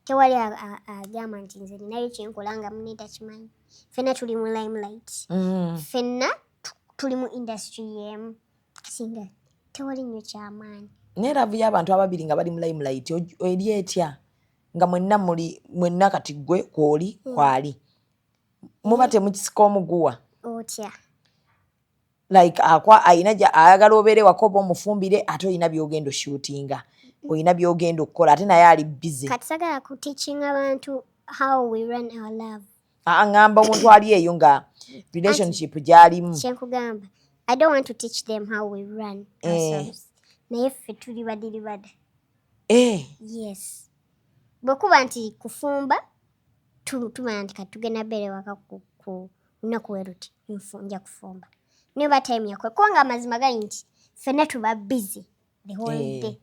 S9: Tewali agamba nti nze ninayo kyenkola nga munne takimanyi. Ffenna tuli mu limelight. Ffenna tuli mu industry y'emu. Singa tewali nnyo kyamaanyi.
S6: Naye laavu y'abantu ababiri nga bali mu limelight eri etya nga mwenna kati gwe kwoli kwali. Muba temukisika omuguwa.
S9: Otya.
S6: Like ayina ayagala obeere wako oba omufumbire ate olina by'ogenda oshootinga. Olina by'ogenda okukola ate naye ali busy.
S9: Kati sagala ku teaching abantu how we run our love.
S6: Ngamba omuntu ali eyo nga relationship gy'alimu.
S9: Kyenkugamba. I don't want to teach them how we run ourselves. Naye ffe tuli badiribada. Yes. Bwekuba nti kufumba tumanya nti kati tugenda beere waka ku lunaku weruti nja kufumba. Never time yakwe kubanga amazima gali nti ffenna tuba busy the whole day.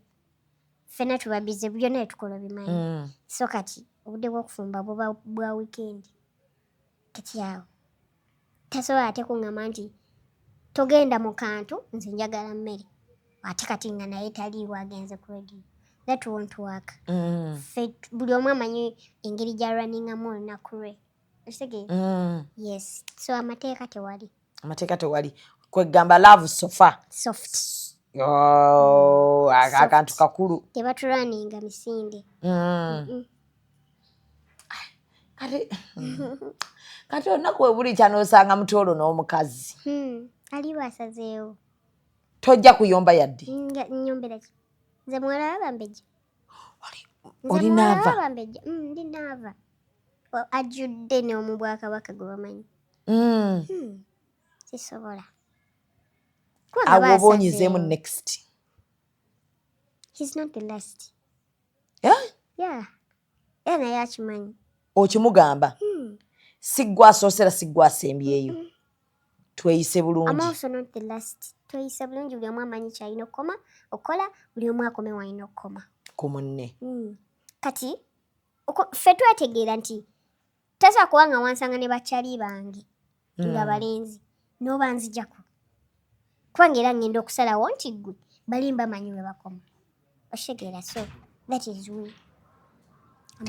S9: Ffenna tuba busy byonna tukola bimanyi. So kati obudde bw'okufumba buba bwa weekend. Kati awo tasobola ate kuŋŋamba nti togenda mu kantu nze njagala mmere ate kati nga naye taliiwo agenze ku radio. That won't work. Buli omu amanyi engeri gya runningamu olunaku lwe. Okitegeera? Yes. So amateeka tewali.
S6: Amateeka tewali. Kwegamba love sofa.
S9: Soft.
S6: Akantu kakulu.
S9: Tebatulaninga misinde.
S6: Kati olunaku we buli kyanoosanga mutoolo n'omukazi.
S9: Aliwo asazeewo.
S6: Tojja kuyomba yaddi.
S9: Nyombera ki? Nze muwala w'abambejja.
S6: Oli naava?
S9: Ndi naava. Ajjudde n'omu Bwakabaka gwe bamanyi. Sisobola.
S6: Awo oba onyizeemu next.
S9: He's not the last.
S6: Yeah?
S9: Era naye akimanyi.
S6: Okimugamba? Siggwa asoosera siggwa asembyeyo. Tweyise bulungi.
S9: I'm also not the last. Tweyise bulungi buli omu amanyi kyalina okola buli omu akome walina okukoma.
S6: Ku munne.
S9: Kati ffe twategeera nti tasobola kuba nga wansanga ne bakyali bange nga balenzi n'oba nzijjaku. Kubanga era ngenda okusalawo nti ggwe bali mbamanyi we bakoma. Okitegeera so That is we.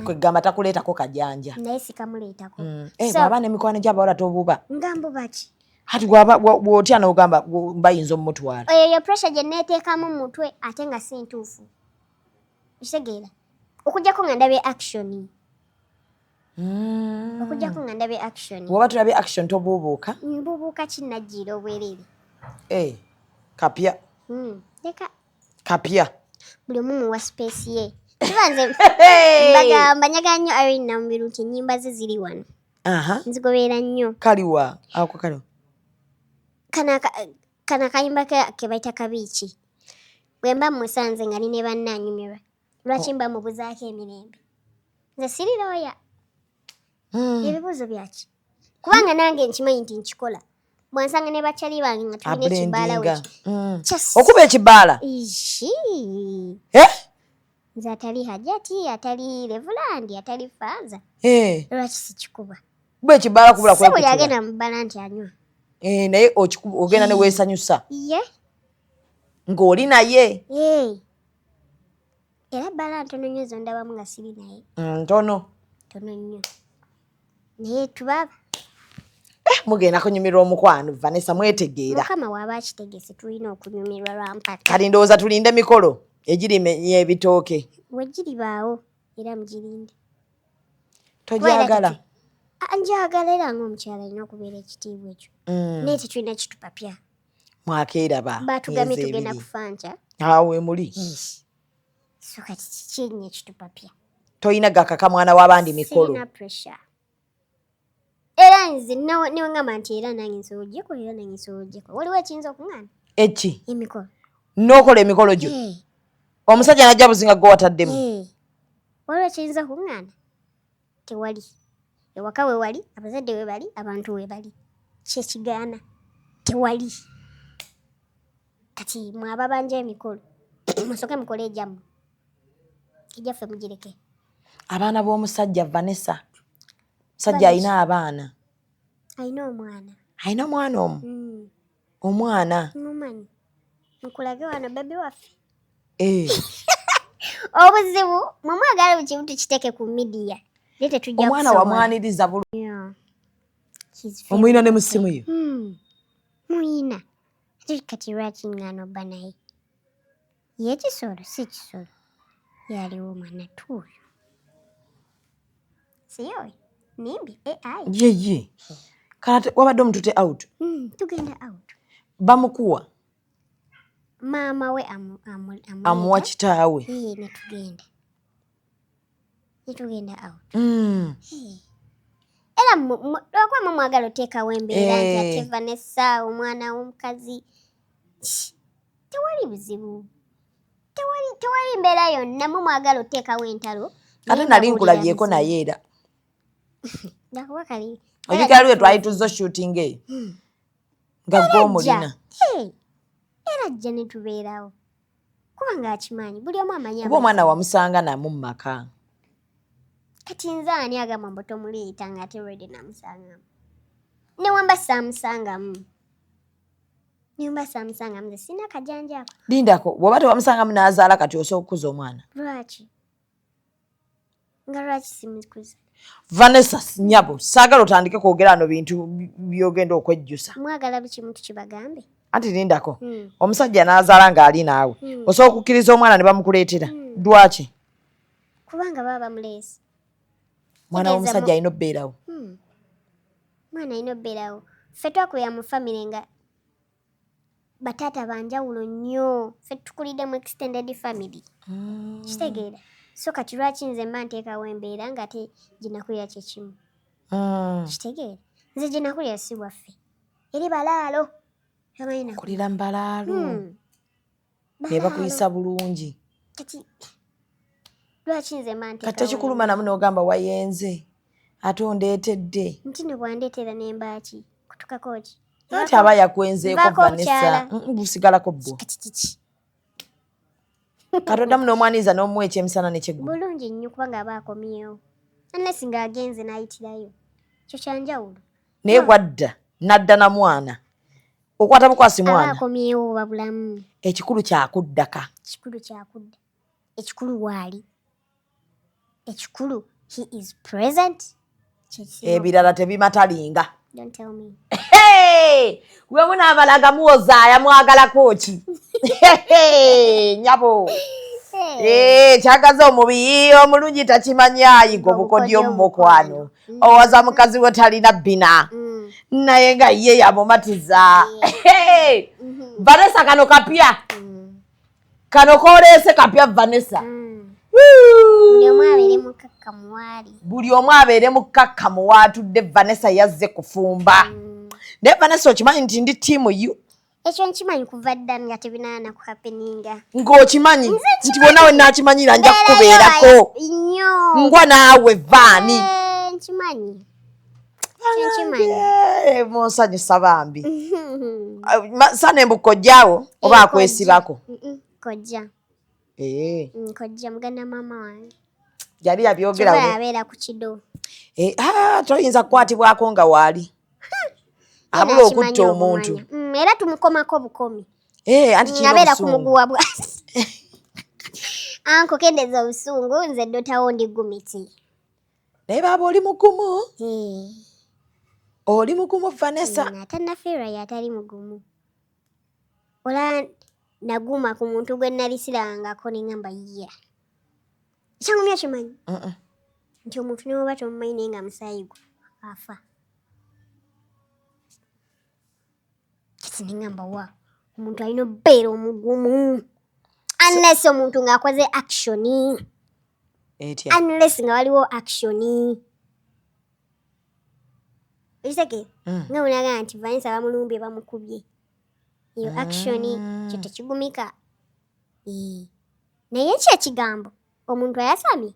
S6: Kwegamba takuleetako kajanja.
S9: Naye sikamuleetako.
S6: Bw'aba n'emikwano gy'abawala tobuba.
S9: Ngambo baki.
S6: Hati bw'otya n'ogamba bayinza omutwala.
S9: Eyo pressure gye neeteekamu mu mutwe ate nga si ntuufu. Kitegeera. Okujjako nga ndabye action. Okujjako nga ndabye action.
S6: Bw'oba tulabye action tobuubuuka?
S9: Mbuubuuka kinnajjira obwereere.
S6: Kapya.
S9: Leka.
S6: Kapya.
S9: Buli omu muwa space ye. Tubanze bagamba nyaga nnyo Irene Namubiru nti ennyimba ze ziri wano. Nzigoberera nnyo.
S6: Kaliwa ako kaliwa.
S9: Kana kayimba ke bayita kabiiki. Bwe mba musanze nga nine bannanyumirwa. Lwaki mba mubuzaako emirembe? Nze siri looya. Ebibuuzo byaki? Kubanga nange nkimanyi nti nkikola. Bwansanga ne bakyali bange nga tulina ekibaala weki.
S6: Okuba ekibaala?
S9: Nze atali Hajati, atali Reverand, atali Faaza. Lwaki sikikuba?
S6: Kuba ekibaala kubula kwekutula.
S9: Si buli agenda mu bbala nti anywa.
S6: Naye ogenda ne weesanyusa. Ng'oli naye.
S9: Era bbala ntono nnyo zondabamu nga siri naye.
S6: Ntono.
S9: Tono nnyo. Naye tubaba.
S6: Mugenda kunyumirwa omukwano Vanessa mwetegeera.
S9: Mukama waba akitegese tulina okunyumirwa lwampaka.
S6: Kati ndowooza tulinde mikolo egirime ebitooke.
S9: Wegiribaawo era mugirinde.
S6: Togyagala?
S9: Njagala era ng'omukyala alina okubeera ekitiibwa ekyo. Naye tetulina kitupapya.
S6: Mwakeeraba.
S9: Baatugambye tugenda kufa nkya.
S6: Awe muli.
S9: So kati kikinye ekitupapya.
S6: Toyina gakaka mwana w'abandi mikolo.
S9: Sirina pressure. Era nze niwe ngamba nti era nange nsobogyeko era nange nsobogyeko. Waliwo ekiyinza okuŋŋaana?
S6: Eki?
S9: Emikolo.
S6: N'okola emikolo gyo? Omusajja najja buzinga gwe wataddemu?
S9: Waliwo ekiyinza okuŋŋaana? Tewali. Ewaka we wali, abazadde we bali, abantu we bali. Kyekigaana. Tewali. Kati mwaba banja emikolo. Musooke mukole egyammwe. Ejjaffe mugireke.
S6: Abaana b'omusajja Vanessa. Musajja alina abaana.
S9: Alina omwana.
S6: Alina omwana omu? Omwana?
S9: Mumanyi. Nkulage wano baby waffe. Obuzibu mwagala buli kimu tukiteeke ku media.
S6: Omwana wamwaniriza bulungi. Omuyina ne mu ssimu yo?
S9: Muyina. Ate kati lwaki ng'ano bba naye? Ye kisolo si kisolo. Yaliwo omwana tuuyo. Siyowe. Nimbi AI.
S6: Ye. Kati wabadde omutute out?
S9: Tugenda out.
S6: Bamukuwa?
S9: Maama we
S6: amuwa kitaawe?
S9: Netugenda out. Era lwakuba mwagala oteekawo embeera nti ate Vanessa omwana w'omukazi. Tewali buzibu. Tewali mbeera yonna mwagala oteekawo entalo.
S6: Ate nali nkulabyeko naye era.
S9: Nakuba kali.
S6: Ojikaliwe twali tuzzo shooting eyo. Nga gwe omulina.
S9: Era ajja ne tubeerawo. Kubanga akimanyi buli omu amanyi.
S6: Kuba omwana wamusanga namu mu maka.
S9: Kati nze ani agamba mbu tomuleeta ng'ate already namusangamu. Newamba saamusangamu. Nze sina kajanja ako.
S6: Lindako, bw'oba tewamusangamu n'azaala kati osobola okukuza omwana.
S9: Lwaki? Nga lwaki simukuza?
S6: Vanessa nnyabo, saagala otandike kwogera ano bintu by'ogenda okwejjusa.
S9: Mwagala biki muntu kibagambe?
S6: Anti lindako, omusajja n'azaala ng'ali naawe. Osobola okukkiriza omwana ne bamukuleetera. Lwaki?
S9: Kubanga baba bamuleese.
S6: Mwana w'omusajja alina obbeerawo.
S9: Mwana alina obbeerawo. Ffe twakulira mu famire nga bataata banjawulo nnyo. Ffe tukulidde mu extended family. Kitegeera. So kati lwaki nze mba nteekawo embeera ng'ate gye nakulira kye kimu. Kitegeera. Nze gye nakulira si bwaffe. Eri balaalo.
S6: Kulira mu balaalo. Ne bakuyisa bulungi.
S9: Kati lwaki nze mba nteekawo.
S6: Kati tekikuluma namu n'ogamba wayenze. Ate ondeetedde.
S9: Nti ne bwandeetera ne mbaaki. Kutukako ki?
S6: Ati aba yakwenzeeko Vanessa. Busigalako bwo. Katoddamu n'omwaniza n'omuwa ekyemisana n'ekyeggulu.
S9: Bulungi nnyo kubanga aba akomyewo. Unless ng'agenze n'ayitirayo. Kyo kyanjawulo.
S6: Naye bwadda n'adda na mwana. Okwata bukwasi mwana.
S9: Aba akomyewo babulamu.
S6: Ekikulu kyakuddaka.
S9: Ekikulu kyakudda. Ekikulu waali. ekikulu he is present.
S6: Ebirala tebimatalinga.
S9: Don't tell me.
S6: Hey! Gwe munaamalaga muwozaaya mwagalako ki? Nyabo. Kyagaza omubi omulungi takimanya ayiga obukodyo mu mukwano. Owaza mukazi we talina bbina. Naye nga ye yamumatiza. Vanessa kano kapya. Kano koleese kapya Vanessa. Buli omu abeere mukakkamu waatudde Vanessa yazze kufumba. Naye Vanessa okimanyi nti ndi ttiimu yu?
S9: Ekyo nkimanyi kuva dda nga tebinaana ku happeninga.
S6: Ng'okimanyi nti bonna we naakimanyira nja kukubeerako. Ngwa naawe Vaani.
S9: Nkimanyi.
S6: Munsanyusa bambi. Sane mbu kojjaawo oba akwesibako?
S9: Kojja. Kojja muganda maama wange.
S6: Yali yabyogera we.
S9: Abeera ku kido.
S6: Toyinza kukwatibwako nga waali. Abula okutta omuntu.
S9: Era tumukomako bukomi.
S6: Anti kino
S9: abeera ku muguwa bwasi. Anko kendeza obusungu nze dotawo ndi gumiti.
S6: Naye baaba oli mugumu? Oli mugumu Vanessa?
S9: Ate nafeera yatali mugumu. Ola naguma ku muntu gwe nalisirangako nengamba ye. Kyangumya kimanyi? Nti omuntu newoba tomumanyi naye nga musaayi gwe afa. Kati nengamba wa omuntu alina obbeera omugumu. Unless omuntu ng'akoze actioni. Unless nga waliwo actioni. Ekiseke nga munaga nti Vanessa bamulumbye bamukubye. Iyo actioni kyo tekigumika. Naye ki ekigambo? Omuntu ayasamye?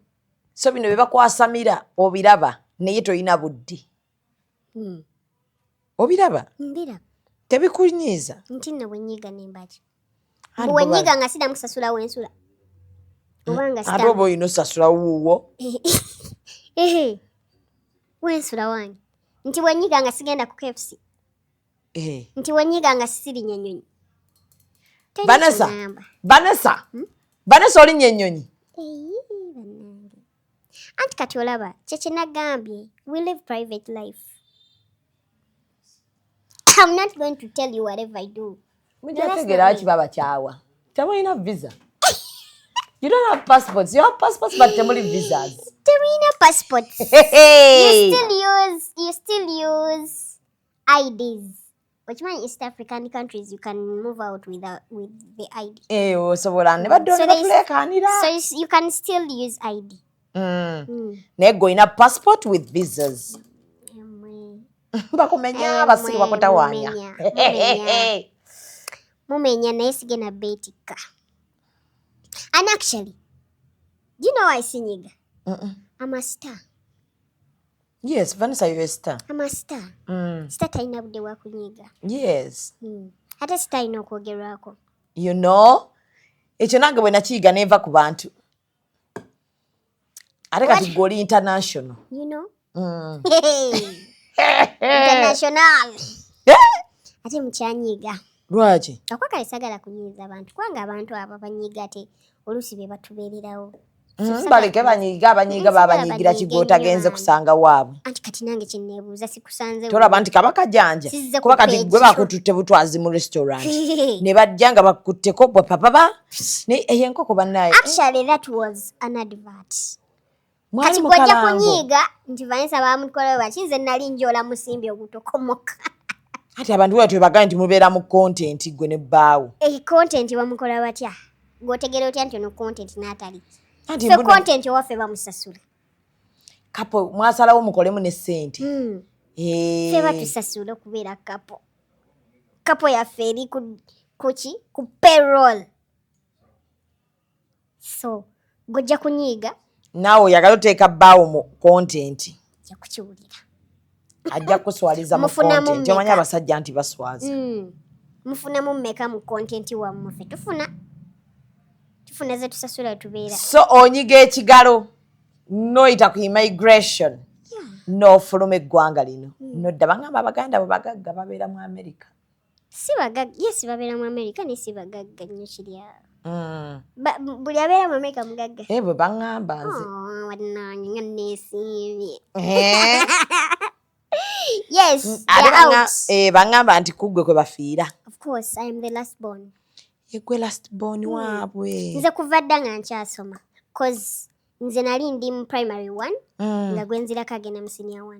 S6: So bino bye bakwasamira obiraba naye toyina buddi. Obiraba?
S9: Mbiraba.
S6: Tebikunyiiza?
S9: Nti nno bwenyiga nembaki. Bwenyiga nga sida musasula wensula. Obanga sida.
S6: Ate oba oyina osasula wuuwo.
S9: Wensula wange. Nti bwenyiga nga sigenda ku KFC. Nti bwenyiga nga sisirinya ennyonyi. Vanessa olinya ennyonyi. Anti kati olaba kyekye nagambye we live private life. I'm not going to tell you whatever I do.
S6: Mujategera ki baba kyawa. Temulina visa. You don't have passports. You have passports but temuli visas.
S9: Temulina passports. You still use IDs. Which means East African countries you can move out with the ID.
S6: So
S9: you can still use ID.
S6: Naye goina passport with visas. Bakumenya abasiri bakutawaanya.
S9: Mumenya naye sigena betika. And actually, do you know why Sinyiga? I'm a star.
S6: Yes, Vanessa, you're a star.
S9: I'm a star. Star taina bude wa kunyiga.
S6: Yes.
S9: Hata star ino kwogerwako.
S6: You know, ekyo nange bwe nakiyiga neva ku bantu. Ate kati goli international.
S9: You know? International. Ate mukyanyiga.
S6: Lwaki?
S9: Akwakale sagala kunyiza abantu. Kwanga abantu abo banyiga ate olusi be batubeererawo.
S6: Baleke banyiga babanyigira kigootagenze kusanga waabwe.
S9: Anti kati nange kyenneebuuza sikusanze.
S6: Tolaba nti kabaka janja. Kuba kati gwe bakututte butwazi mu restaurant. Ne bajja nga bakutteko bwe papa ne eyenkoko bannaye.
S9: Actually that was an advert. Kati gwajja kunyiga nti Vanessa bamukola bakinze nali njola musimbi ogutokomoka.
S6: Ati abantu bwe twebaga nti mubeera mu content gwe ne bbaawo.
S9: Content bamukola batya? Gotegera otya nti ono content n'atali. So content owaffe bamusasula.
S6: Kapo mwasalawo mukolemu ne ssente.
S9: Feba tusasula okubeera kapo. Kapo yaffe eri ku payroll. So gojja kunyiga.
S6: Naawe oyagala oteeka bbaawo mu content.
S9: Ajja kukiwulira.
S6: Ajja kuswaliza mu content. Omanyi abasajja nti baswaza.
S9: Mufunamu mmeka mu content wammwe ffe tufuna ze tusasula tubeera.
S6: So onyiga ekigalo noyita ku immigration n'ofuluma eggwanga lino. Nodda bangamba abaganda bwe bagagga babeera mu America.
S9: Si bagagga, yes babeera mu America ne si bagagga nnyo kiri awo. Buli abeera mu America mugagga.
S6: Bwe baŋŋamba nze.
S9: Wannange nga neesiimye. Yes, they're out.
S6: Baŋŋamba nti kuggwe kwe bafiira.
S9: Of course, I am the last born.
S6: Gwe last born waabwe.
S9: Nze kuva dda nga nkyasoma. Cause nze nali ndi mu primary 1 nga gwe nzirako agenda mu senior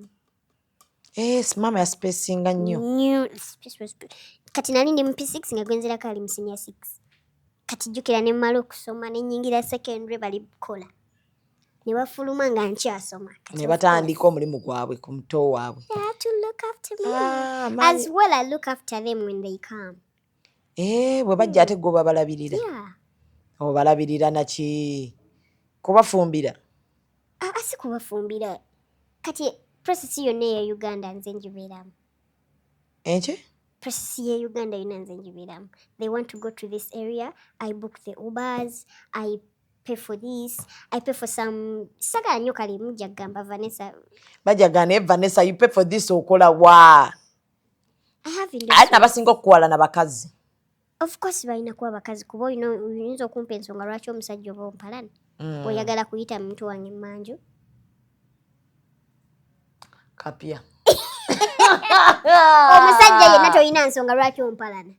S9: 1.
S6: Mama yaspacinga nnyo.
S9: Kati nali ndi mu P6 nga gwe nzirako ali mu senior 6. Kati jjukira ne mmala okusoma ne nnyingira secondary bali bukola. Ne bafuluma nga nkyasoma.
S6: Ne batandika omulimu gwabwe ku muto waabwe.
S9: They have to look after me. As well I look after them when they come.
S6: Bwe bajja ate gwe babalabirira. Obalabirira naki? Kubafumbira?
S9: Si kubafumbira. Kati process yonna eya Uganda nze ngibeeramu. Process ya Uganda yonna nze ngibeeramu. They want to go to this area. I book the Ubers. I pay for this. I pay for some. Sagala nnyo kali mujja gamba Vanessa.
S6: Bajja gane Vanessa, you pay for this okola wa.
S9: I have industry.
S6: Nabasinga okuwala na bakazi.
S9: Of course balina kuba bakazi kuba oyinza okumpa ensonga lwaki omusajja oba ompalana. Oyagala kuyita muntu wange mmanju.
S6: Kapia.
S9: Omusajja yenna toyina nsonga lwaki ompalana.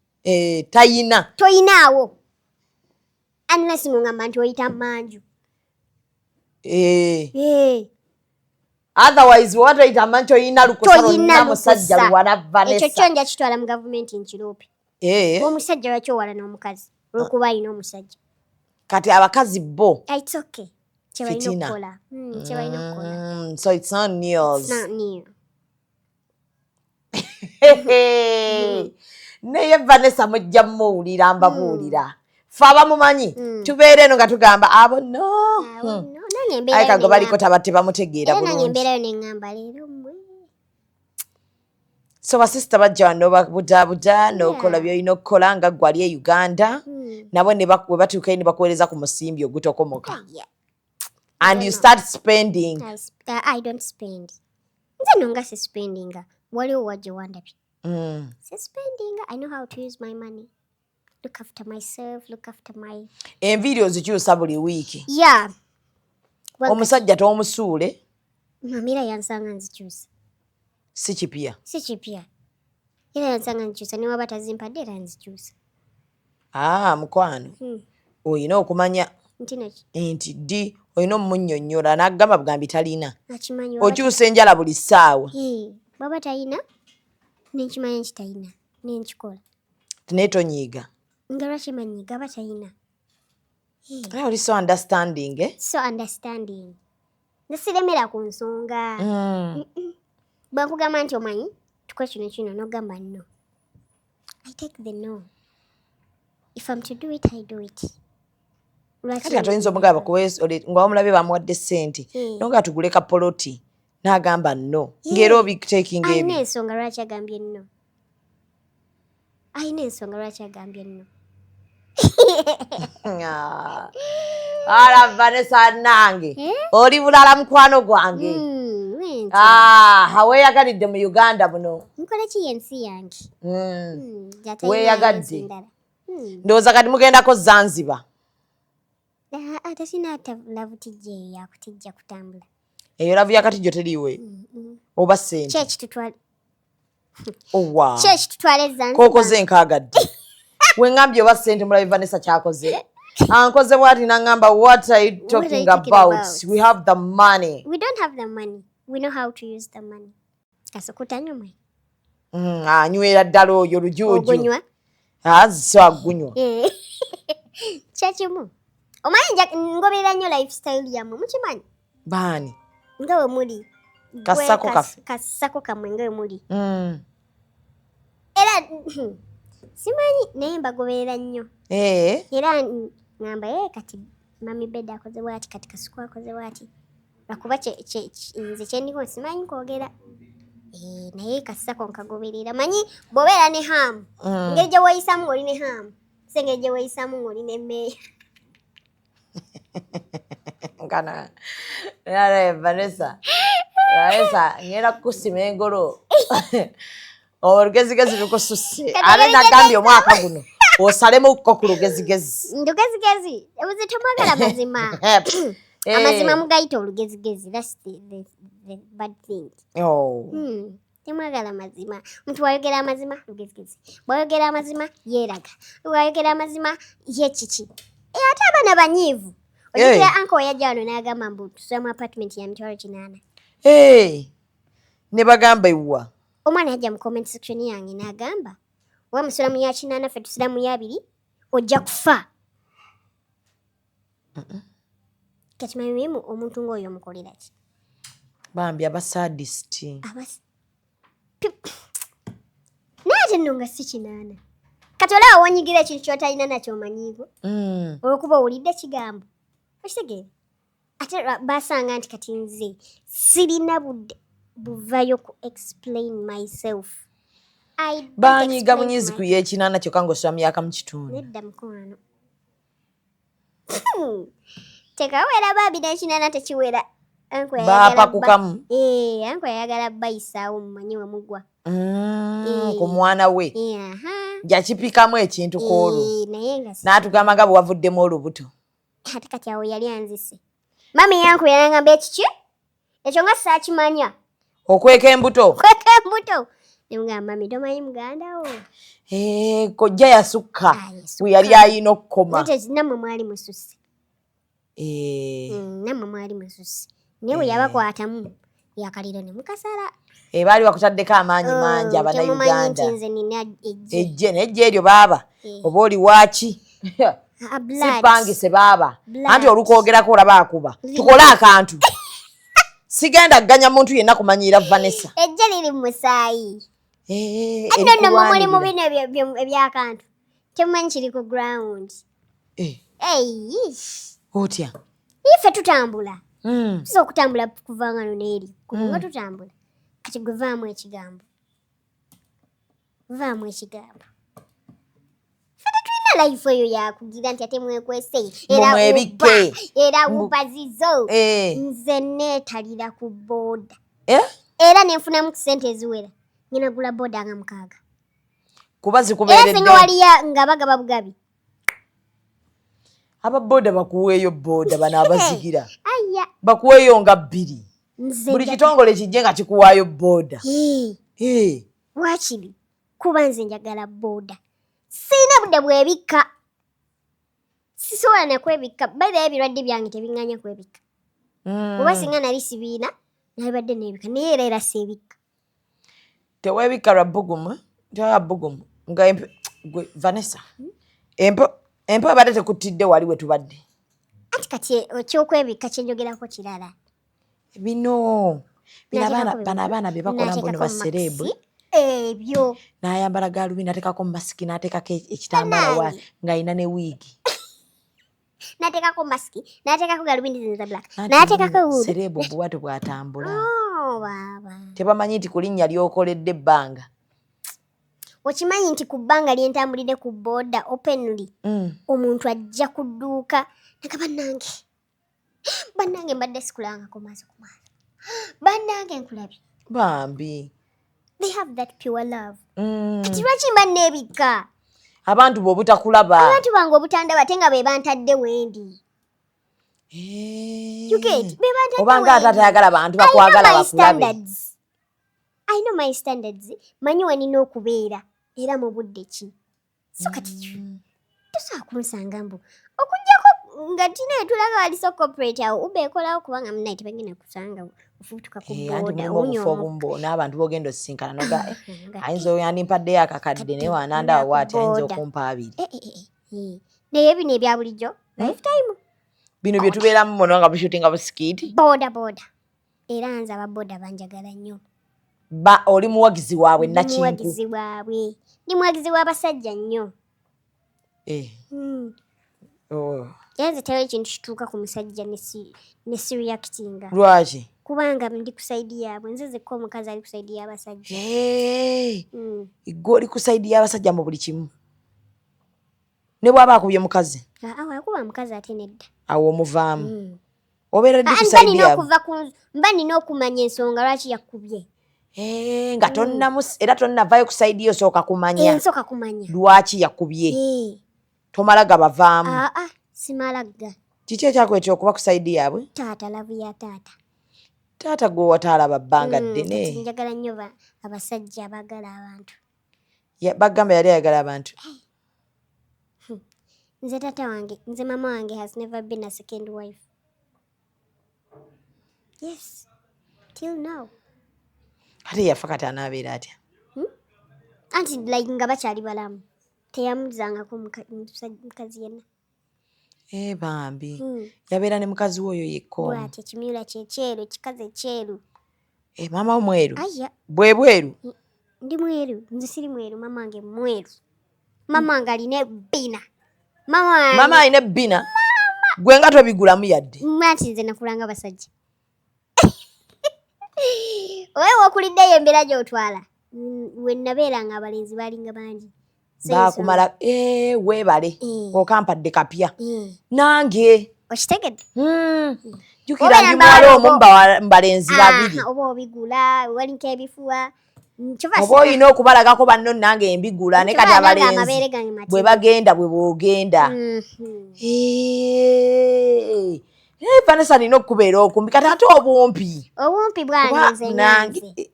S6: Tayina.
S9: Toyinaawo. Unless ngamba nti oyita mmanju.
S6: Otherwise what oyita mmanju oyina lukusa lwonna musajja luwala Vanessa.
S9: Ekyo kyonja kitwala mu gavumenti nkiroope. Omusajja lwaki owala n'omukazi olwokuba alina omusajja.
S6: Kati abakazi bo.
S9: It's okay. Kyebalina okukola. Kyebalina okukola.
S6: So it's not news.
S9: It's not new.
S6: Naye Vanessa mujja muwulira mbabuulira. Fe abamumanyi tubeera eno nga tugamba abo no. Aye kago baliko tabate bamutegeera bulungi.
S9: Nange embeerayo ne ŋŋamba leero mmwe.
S6: So basisita bajja wano babudaabuda n'okola by'olina okukola nga ggwe ali e Uganda. Nabo ne batuuka ne bakuweereza ku musimbi ogutokomoka. And you start spending.
S9: I don't spend. Nze no nga si spendinga. Waliwo wajja wandabye. Si spendinga. I know how to use my money. Look after myself, look after my...
S6: Enviiri ozikyusa buli wiiki.
S9: Yeah.
S6: Omusajja t'omusuule.
S9: Mamira yansanga nzikyusa.
S6: Si kipya.
S9: Si kipya. Era yansanga nzikyusa ne waba tazimpadde era nzikyusa.
S6: Mukwano. Oyina okumanya nti ddi oyina omunnyonnyola n'agamba bugambi talina. Okyusa enjala buli ssaawa.
S9: Bwaba talina nenkimanya nti talina nenkikola.
S6: Naye tonyiiga.
S9: Nga lwaki manyiiga aba talina.
S6: Oli so understanding.
S9: So understanding. Nesiremera ku nsonga. Bwakugamba nti omanyi tukola kino n'ogamba no. I take the no. If I'm to do it, I do it.
S6: Kati atoyinza omugamba ng'omulabe bamuwadde ssente nonga tugule ka poloti n'agamba no. Ng'era obitakinga ebyo.
S9: Ayina ensonga lwaki agambye no. Ayina ensonga lwaki agambye no.
S6: Ala Vanessa nange. Oli bulala mukwano gwange. Weeyagalidde mu Uganda buno.
S9: Nkola ki yensi yange?
S6: Weeyagadde. Ndowooza kati mugendako Zanzibar.
S9: Tesina lavu tijje yakutijja kutambula.
S6: Eyo lavu yakatijjo teriiwe. Oba ssente.
S9: Church tutwale.
S6: Wow.
S9: Church tutwale Zanzibar.
S6: Kokoze nkaagadde. Wengambye oba ssente mulabe Vanessa kyakoze. Ankoze bwati nangamba what are you talking about? We have the money.
S9: We don't have the money. We know how to use the money. Kasukuta nyuma.
S6: Anywera ddala oyo lujuju.
S9: Ogunywa.
S6: So agunywa.
S9: Chachimu. Omanyi ngoberera nnyo lifestyle yammwe mukimanyi?
S6: Baani?
S9: Nga we muli.
S6: Kasako kafe.
S9: Kasako kamwe nga we muli. Era simanyi naye mbagoberera nnyo. Era ngamba kati mami Beda akoze bwati kati Kasuku akoze bwati. Lwakuba nze kyendiko simanyi kwogera. Naye Kasako nkagoberera. Manyi bw'obeera ne hamu. Engeri gye weeyisamu ng'oli ne hamu. Si engeri gye weeyisamu ng'oli n'emmeeya.
S6: Nkana. Vanessa, ngenda kukusima engolo. Olugezigezi lukususse. Ate nagambye omwaka guno. osalemu ko ku lugezigezi.
S9: Ndugezigezi ebuze tomwagala mazima. Amazima mugayita olugezigezi. That's the bad thing. Temwagala mazima. Muntu wayogera amazima lugezigezi. Bwayogera amazima yeeraga. Bwayogera amazima yekiki. Ate abaana banyiivu. Ojjukira anko yajja wano n'agamba mbu tusula apartment ya mitwalo 8.
S6: Ne bagamba iwa.
S9: Omwana yajja mu comment section yange n'agamba wa musula mu ya 8 ffe tusula mu ya 2 ojja kufa. Kati mamimu omuntu ng'oyo mukolera ki?
S6: Bambi abasadist.
S9: Naate nno nga si 8. Kati olaba wonyigira ekintu ky'otalina nakyo omanyiigo. Olwokuba owulidde kigambo. Okitegeera? Ate basanga nti kati nze sirina budde buvayo ku explain myself.
S6: Banyiga munyizi ku y'ekinaana kyokka ng'osula mu myaka mu kitundu.
S9: Nedda mukwano. Tekawera baabi n'ekinaana tekiwera.
S6: Baapakukamu.
S9: Anko yayagala bayisaawo mumanyi we mugwa.
S6: Ku mwana we. Jakipikamu ekintu kwolwo. N'atugamba nga bwe wavuddemu olubuto.
S9: Ate kati awo yali anzise. Mami yanku yanangamba ekiki? Ekyo nga saakimanya.
S6: Okweka embuto.
S9: Nemugamba mami tomanyi muganda wo.
S6: Kojja yasukka. We yali ayina okukoma.
S9: Ate nammwe mwali mususse. Nammwe mwali mususse. Naye we yabakwatamu yakaliro ne mukasala.
S6: Baali bakutaddeko amaanyi mangi Abannayuganda. Ejje nejje eryo baaba. Oba oli waaki? Sipangise baaba. Anti olukoogerako olaba akuba. Tukole akantu. Sigenda kuganya muntu yenna kumanyiira Vanessa.
S9: Ejje liri mu musaayi. Ate nno muli mu bino ebyakantu. Temumanyi kiri ku ground.
S6: Otya?
S9: Ife tutambula. Tusobola okutambula kuva ngano n'eri. Kubanga tutambula. Kati gwe vaamu ekigambo. Fena tulina life eyo yakugira nti ate mwekwese. Era wupazizo. Nze neetalira ku booda. Era nenfunamu ku ssente eziwera. Ngina gula booda nga 6.
S6: Kuba zikubeeredde.
S9: Era singa waliya nga bagaba bugabi.
S6: Ababoda bakuweeyo booda bano abazigira. Bakuweeyo nga 2. Buli kitongole kijje nga kikuwaayo booda.
S9: Waakiri kuba nze njagala booda. Sirina budde bwebikka. Sisobola nakwebikka. Bayibayo ebirwadde byange tebiŋŋanya kwebikka. Oba singa nali sibiina nabibadde neebikka naye era seebikka.
S6: Teweebikka lwa bbugumu. Tewaba bbugumu. Nga Vanessa. Empo ebadde tekuttidde wali we tubadde.
S9: Ati kati ekyokwebikka kyenjogerako kirala.
S6: Bino abaana be bakola mbono baserebu.
S9: Ebyo.
S6: N'ayambala gaalubindi n'ateekako masiki n'ateekako ekitambaala nga alina ne wiigi.
S9: N'ateekako masiki n'ateekako gaalubindi zino za black. N'ateekako wuulu.
S6: Serebu obuwate bw'atambula.
S9: Baba.
S6: Tebamanyi nti ku linnya ly'okoledde ebbanga.
S9: Okimanyi nti ku bbanga lyentambulidde ku booda openly. Omuntu ajja ku dduuka nagamba bannange mbadde sikulangako maaso ku maaso. Bannange nkulabye.
S6: Bambi.
S9: They have that pure love. Kati lwaki mba neebikka?
S6: Abantu bw'obutakulaba.
S9: Abantu bange obutandaba ate nga be bantadde wendi. You get? Be bantadde wendi.
S6: Obanga ate atayagala bantu bakwagala bakulabe.
S9: I know my standards. Manyi wanina okubeera era mu budde ki. So kati tosobola kunsanga mbu okujjako nga tina tulaga wali so corporate awo ubeekolawo kubanga munaye tebagenda kusanga ofutuka ku booda
S6: onyo n'abantu bogenda osisinkana noga ayinza oyandimpaddeyo akakadde naye wanandawo waati ayinza okumpa 2.
S9: naye bino ebya bulijjo lifetime
S6: bino bye tubeeramu muno nga bushutinga busikiiti
S9: booda era nze ababooda banjagala nnyo.
S6: Oli muwagizi waabwe nakinku.
S9: Muwagizi waabwe. Ndi muwagizi w'abasajja nnyo. Yanze tewali ekintu kituuka ku musajja ne siriactinga.
S6: Lwaki?
S9: Kubanga ndi kusaidi yaabwe. Nze zekko omukazi ali kusaidi y'abasajja.
S6: Gwe oli kusaidi y'abasajja mu buli kimu. Ne bw'aba akubye mukazi?
S9: Awo akuba mukazi ate nedda.
S6: Awo omuvaamu. Obeera ddi kusaidi yaabwe?
S9: Mba nina okumanya ensonga lwaki yakubye.
S6: nga era tonnavayo kusaidiyo sooka kumanya.
S9: Nsooka kumanya.
S6: Lwaki yakubye? Tomala gabavaamu.
S9: Simalaga.
S6: Kiki ekyakwetera okuba kusaidiyo yaabwe?
S9: Taata, lavu ya taata.
S6: Taata gwe wataalaba bbanga ddene.
S9: Njagala nnyo abasajja abaagala abantu.
S6: Bagamba yali ayagala abantu.
S9: Nze taata wange, nze mama wange has never been a second wife. Yes. Till now.
S6: Kati yafa kati anaabeera atya?
S9: Anti like nga bakyali balamu. Teyamuzangako mukazi yenna.
S6: Bambi. Yabeera ne mukazi we oyo yekka.
S9: Bw'ati ekimyula kye kyeru, kikaze kyeru.
S6: Maama mweru?
S9: Aya.
S6: Bwe bweru?
S9: Ndi mweru, nze siri mweru, mama wange mweru. Mama wange alina ebbina. Mama
S6: alina ebbina? Gwe nga tobigulamu yadde?
S9: Anti nze nakulanga basajja. Wewe okuliddeyo embeera gy'otwala. We nabeeranga abalenzi baalinga bangi.
S6: Baakumala weebale okampadde kapya. Nange.
S9: Okitegedde?
S6: Jjukira ndi muwala omu mbalenzi babiri.
S9: Oba obigula, walinka ebifuba.
S6: Oba olina okubalagako banno nange mbigula ne kati abalenzi bwe bagenda bwe boogenda. Vanessa nina okubeera okumbi kati ate obumpi.
S9: Obumpi bwange nze nange.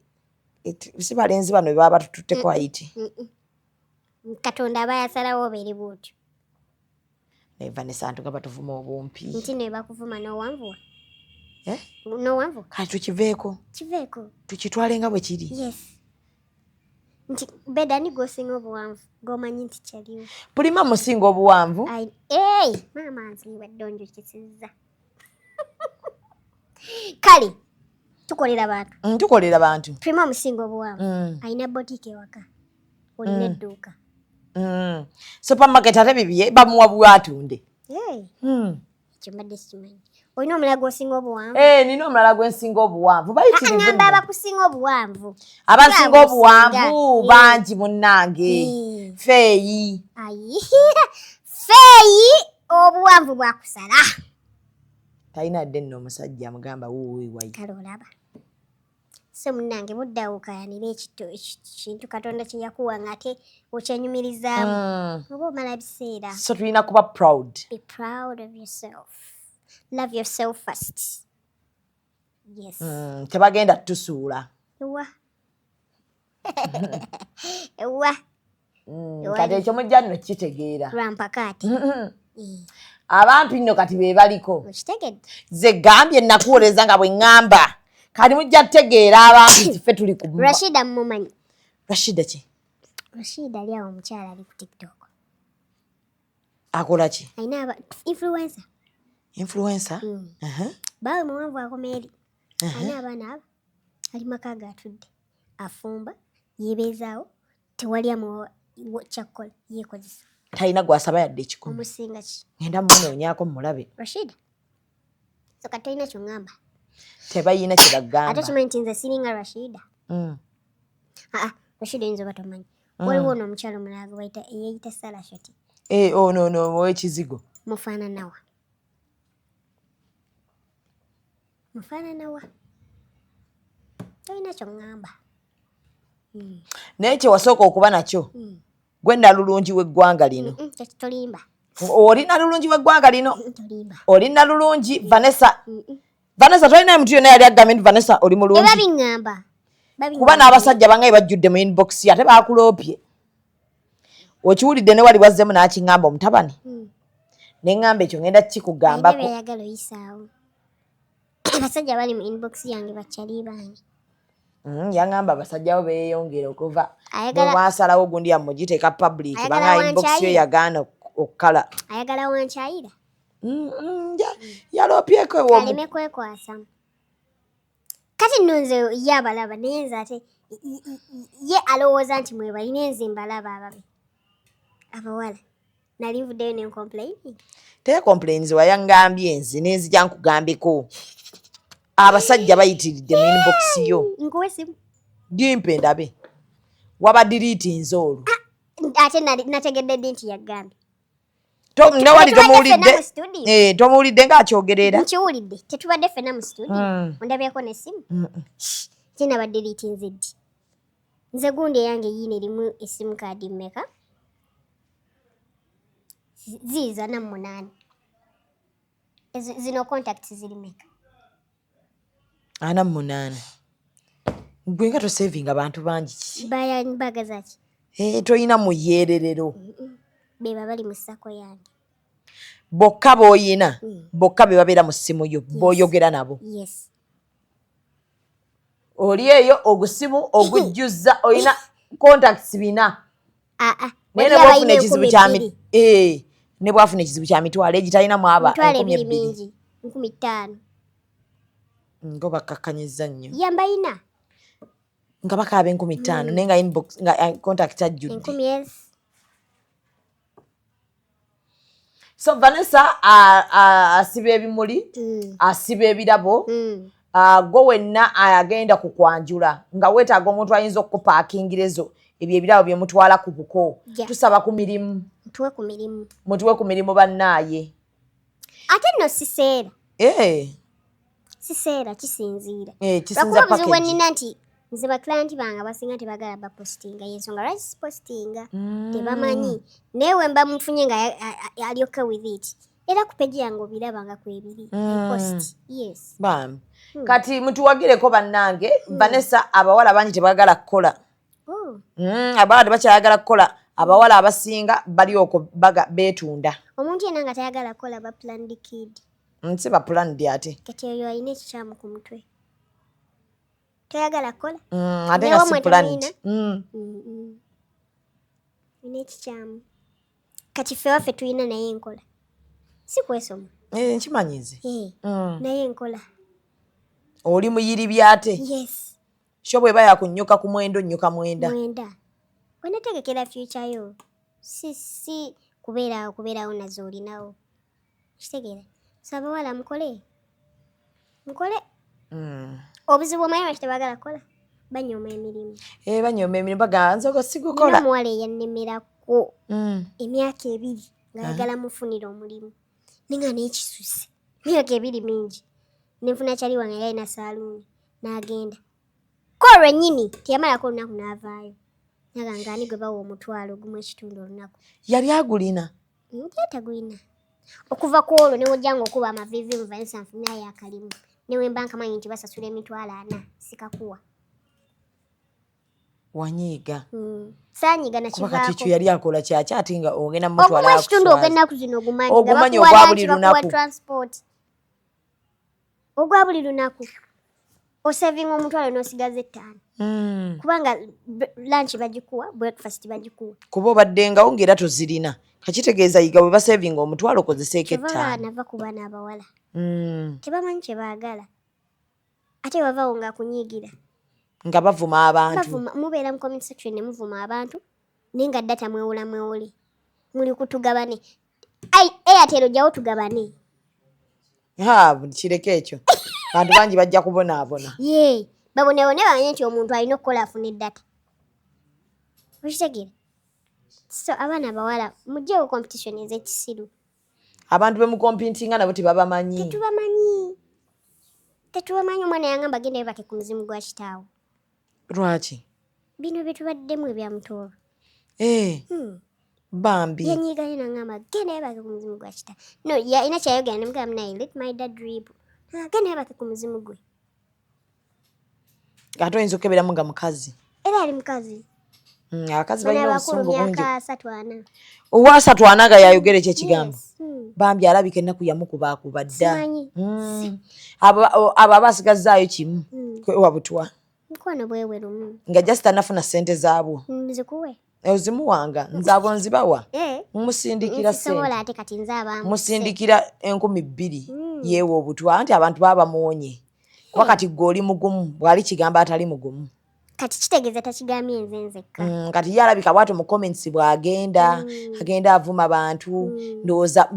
S6: Si balenzi bano baba batututteko ayiti.
S9: Katonda aba yasalawo obeere bwotyo.
S6: Naye Vanessa ntugamba tuvuma obumpi.
S9: Nti ne bakuvuma n'owanvuwa. N'owanvuwa.
S6: Kati tukiveeko.
S9: Kiveeko.
S6: Tukitwale nga bwe kiri.
S9: Yes. Nti beda ni gosinga obuwanvu gomanyi nti kyaliwo.
S6: Pulima musinga obuwanvu.
S9: Maama nziwe ddonjo kisizza. Kale tukolera bantu.
S6: Tukolera bantu.
S9: Pulima musinga obuwanvu. Alina boutique ewaka. Olina edduuka.
S6: Supermarket ate bibye bamuwa bwatunde.
S9: Kimbadde sikimanyi. Olina omulala gwosinga obuwanvu?
S6: Nina omulala gwensinga obuwanvu. Bayitirivu.
S9: Ngamba abakusinga obuwanvu.
S6: Abasinga obuwanvu bangi munnange. Feeyi.
S9: Feeyi obuwanvu bwakusala.
S6: Talina dde nno omusajja amugamba wuuwe wayi.
S9: Kale olaba. So munnange buddawo okayanira ekintu Katonda kye yakuwa ng'ate okyenyumirizaamu. Oba omala biseera.
S6: So tulina kuba proud.
S9: Be proud of yourself. Love yourself first. Yes.
S6: Tebagenda tusuula.
S9: Ewa.
S6: Kati ekyo mujja nno kitegeera.
S9: Lwampakaati.
S6: Abampi nno kati be baliko.
S9: Okitegedde?
S6: Ze gambye nakuwoleza nga bwe ŋŋamba. Kati mujja tutegeera abampi ffe tuli ku.
S9: Rashida mmumanyi.
S6: Rashida ki?
S9: Rashida ali awo omukyala ali ku TikTok.
S6: Akola ki?
S9: Alina influencer.
S6: Influencer?
S9: Bawe muwanvu akoma eri. Alina abaana abo. Ali maka gatudde. Afumba. Yeebeezaawo. Tewali amuwa kyakkola. Yeekozesa.
S6: Talina gwasaba yadde ekikumi.
S9: Omusinga ki?
S6: Ngenda munoonyaako mulabe.
S9: Rashida. So kati tolina ky'oŋŋamba.
S6: Tebayina kye bagamba.
S9: Ate kimanyi nti nze siringa Rashida. Rashida oyinza oba tomanyi. Waliwo n'omukyalo omulala gwe yeeyita Sarah Shoti.
S6: No, ow'ekizigo.
S9: Mufaananawa. Mufaananawa. Tolina ky'oŋŋamba.
S6: Naye kye wasooka okuba nakyo. Gwe nalulungi w'eggwanga lino.
S9: Tolimba.
S6: Oli nalulungi w'eggwanga lino.
S9: Tolimba.
S6: Oli nalulungi Vanessa. Vanessa tolina muntu yonna yali agambye nti Vanessa oli mulungi.
S9: Eba biŋŋamba.
S6: Kuba n'abasajja bangaye bajjudde mu inbox ate baakuloopye. Okiwulidde ne wali wazzemu n'akiŋŋamba omutabani. Ne ŋŋamba ekyo ngenda kikugambako.
S9: Ayina byayagala oyisaawo. Abasajja bali mu inbox yange bakyali bangi.
S6: Yaŋŋamba abasajja bo beeyongera okuva mu mwasalawo gundi yamugiteeka public banga inbox yo yagaana okukala.
S9: Ayagala wankyayira.
S6: Yaloopyeko
S9: aleme kwekwasa. Kati nno nze ye abalaba naye nze ate ye alowooza nti mwe balina nze mbalaba ababi. Abawala nali nvuddeyo ne complaining.
S6: Complaints wayangambye nze n'enzija nkugambeko. Abasajja bayitiridde mu inbox yo.
S9: Nkuwe simu.
S6: Dimpe ndabe. Waba delete nzolu.
S9: Ate nategedde ddi nti yagambye.
S6: Newali tomuwulidde. Tomuwulidde ng'akyogerera.
S9: Nkiwulidde. Tetubadde ffenna mu studio. Ondabyeko n'essimu. tena ba delete nzedi nze gundi yange yine limu sim card mmeka ziza na 8 zino contacts zili meka
S6: 8 gwe nga to saving abantu bangi kiki
S9: baya mbaga zaki
S6: toyina muyererero
S9: beba bali mu sako yange
S6: bokka boyina bokka be babeera mu ssimu yo boyogera nabo
S9: yes
S6: oli eyo ogusimu ogujjuza oyina contacts bina nene bwafuna ekizibu kyami ne bwafuna ekizibu kya mitwalo egitalina mu aba
S9: 15,000
S6: ngo bakakkanyiza nnyo
S9: yamba ina
S6: nga bakaba 15,000 nenga inbox nga contact ajjudde
S9: 10,000
S6: so Vanessa asiba ebimuli asiba ebirabo gwe wenna agenda kukwanjula nga weetaaga omuntu ayinza okukupaakingirezo ebyo ebirabo bye mutwala ku buko tusaba ku mirimu mutuwe ku mirimu bannaaye
S9: ate nno siseera kisinziira
S6: kisinza
S9: bakuba nina nti nze baklanti bange abasinga tebagala bapostinga yensonga lwaki sipostinga tebamanyi naye we mba mufunye nga ali okay with it era ku peji yange obiraba nga kwebiri post yes
S6: bam kati mutuwagireko bannange Vanessa abawala bangi tebagala kukola abawala tebakyayagala kukola abawala abasinga bali okwo beetunda
S9: omuntu yenna nga tayagala kukola ba planned kid
S6: nsi ba planned ate
S9: kati oyo alina ekikyamu ku mutwe tayagala kukola
S6: ate nga si planned
S9: ina ekikyamu kati ffe waffe tulina naye enkola si kwesoma
S6: nkimanyize
S9: naye enkola
S6: oli muyiri byate
S9: yes
S6: sho bweba yakunyuka ku mwendo nyuka mwenda
S9: wenategekera future yo si kubeerawo nazo olinawo kitegeera saba wala mukole obuzibu omanyi lwaki tebagala kukola banyooma emirimu
S6: banyooma emirimu baga nzogo sigukola
S9: omuwala eyannemerako emyaka 2 ng'ayagala mufunira omulimu ninga n'ekisuse emyaka 2 mingi nenfuna kyali wange yali alina saaluuni n'agenda ko lwennyini teyamalako olunaku n'avaayo naganga ani gwe bawa omutwalo gumu ekitundu olunaku
S6: yali agulina
S9: tagulina okuva ku olwo newojjanga okuba amavivi mu Vanessa nfunayo akalimu newemba nkamanyi nti basasula emitwalo 4 sikakuwa
S6: wanyiiga
S9: saanyiga nakivaako
S6: kati ekyo yali akola kyaki ate nga ogenda mu mutwalo
S9: okuwa ekitundu og'ennaku zino
S6: ogumanyi ogwa buli lunaku
S9: ogwa buli lunaku osavinga omutwalo n'osigaza 5 kubanga lunch bagikuwa breakfast bagikuwa
S6: kuba obaddengawo ng'era tozirina kakitegeeza yiga bwe basavinga omutwalo kozeseeko 5
S9: nava ku baana abawala tebamanyi kye baagala ate bavaawo ng'akunyiigira
S6: nga bavuma abantu
S9: mubeera mu comment section ne muvuma abantu naye nga data mwewule muli kutugabane Airtel ojjawo tugabane
S6: kireka ekyo bantu bangi bajja kubonaabona
S9: babonebone bamanye nti omuntu alina okukola afuna eddata okitegeera so abaana abawala mugyewo competition ez'ekisiru
S6: abantu bemukompitinga nabo tebabamanyi
S9: tetubamanyi omwana yangamba genda bebake ku muzimu gwa kitaawo
S6: lwaki
S9: bino byetubaddemu ebyamutoolo
S6: bambi
S9: yanyiiganye nangamba genda bebake ku muzimu gwa kitaawo no ina kyayogera nemugamba naye let my dad rip genda bebake ku muzimu gwe
S6: ate oyinza okukeberamu nga mukazi
S9: era ali mukazi
S6: abakazi balina obusungu bungi
S9: owa
S6: 3 nga yayogera ekyo ekigambo bambi alabika ennaku yamukubaakuba dda abo abasigazaayo kimu kwewabutwa
S9: mukwano bwewe lumu
S6: nga just anafuna ssente zaabwo
S9: nzikuwe
S6: ozimuwanga nzaabo nzibawa mumusindikira musindikira 2,000 yeewe obutwa nti abantu baba muwonye kuba kati gwe oli mugumu bwali kigamba atali mugumu
S9: kati kitegeeza takigambye enze nzekka
S6: kati ye alabika bwati mu comments bw'agenda agenda avuma abantu ndowooza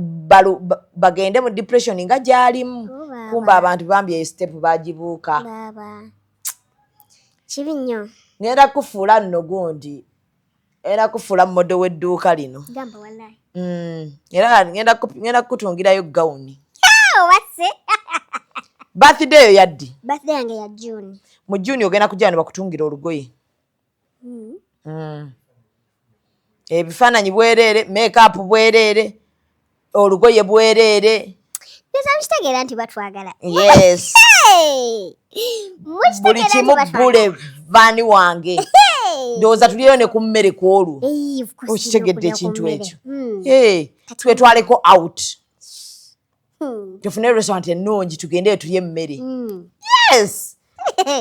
S6: bagende mu depression nga gy'alimu kumba abantu bambi eyo step bagibuuka
S9: kibi nnyo
S6: ngenda kufuula nno gundi era kufuula mmodo w'edduuka lino
S9: gamba wallahi
S6: era ngenda kukutungirayo gawuni
S9: wase
S6: Birthday yo yaddi?
S9: Birthday yange ya June.
S6: Mu June ogenda kujja ne bakutungira olugoye. Ebifaananyi bwereere, makeup bwereere, olugoye bwereere.
S9: Mukitegeera nti batwagala.
S6: Yes. Buli kimu bule baani wange. Ndowooza tuliyo ne ku mmere kwolwo. Okitegedde ekintu ekyo. Twetwaleko out. Tufune restaurant ennungi tugendeyo tulye emmere. Yes.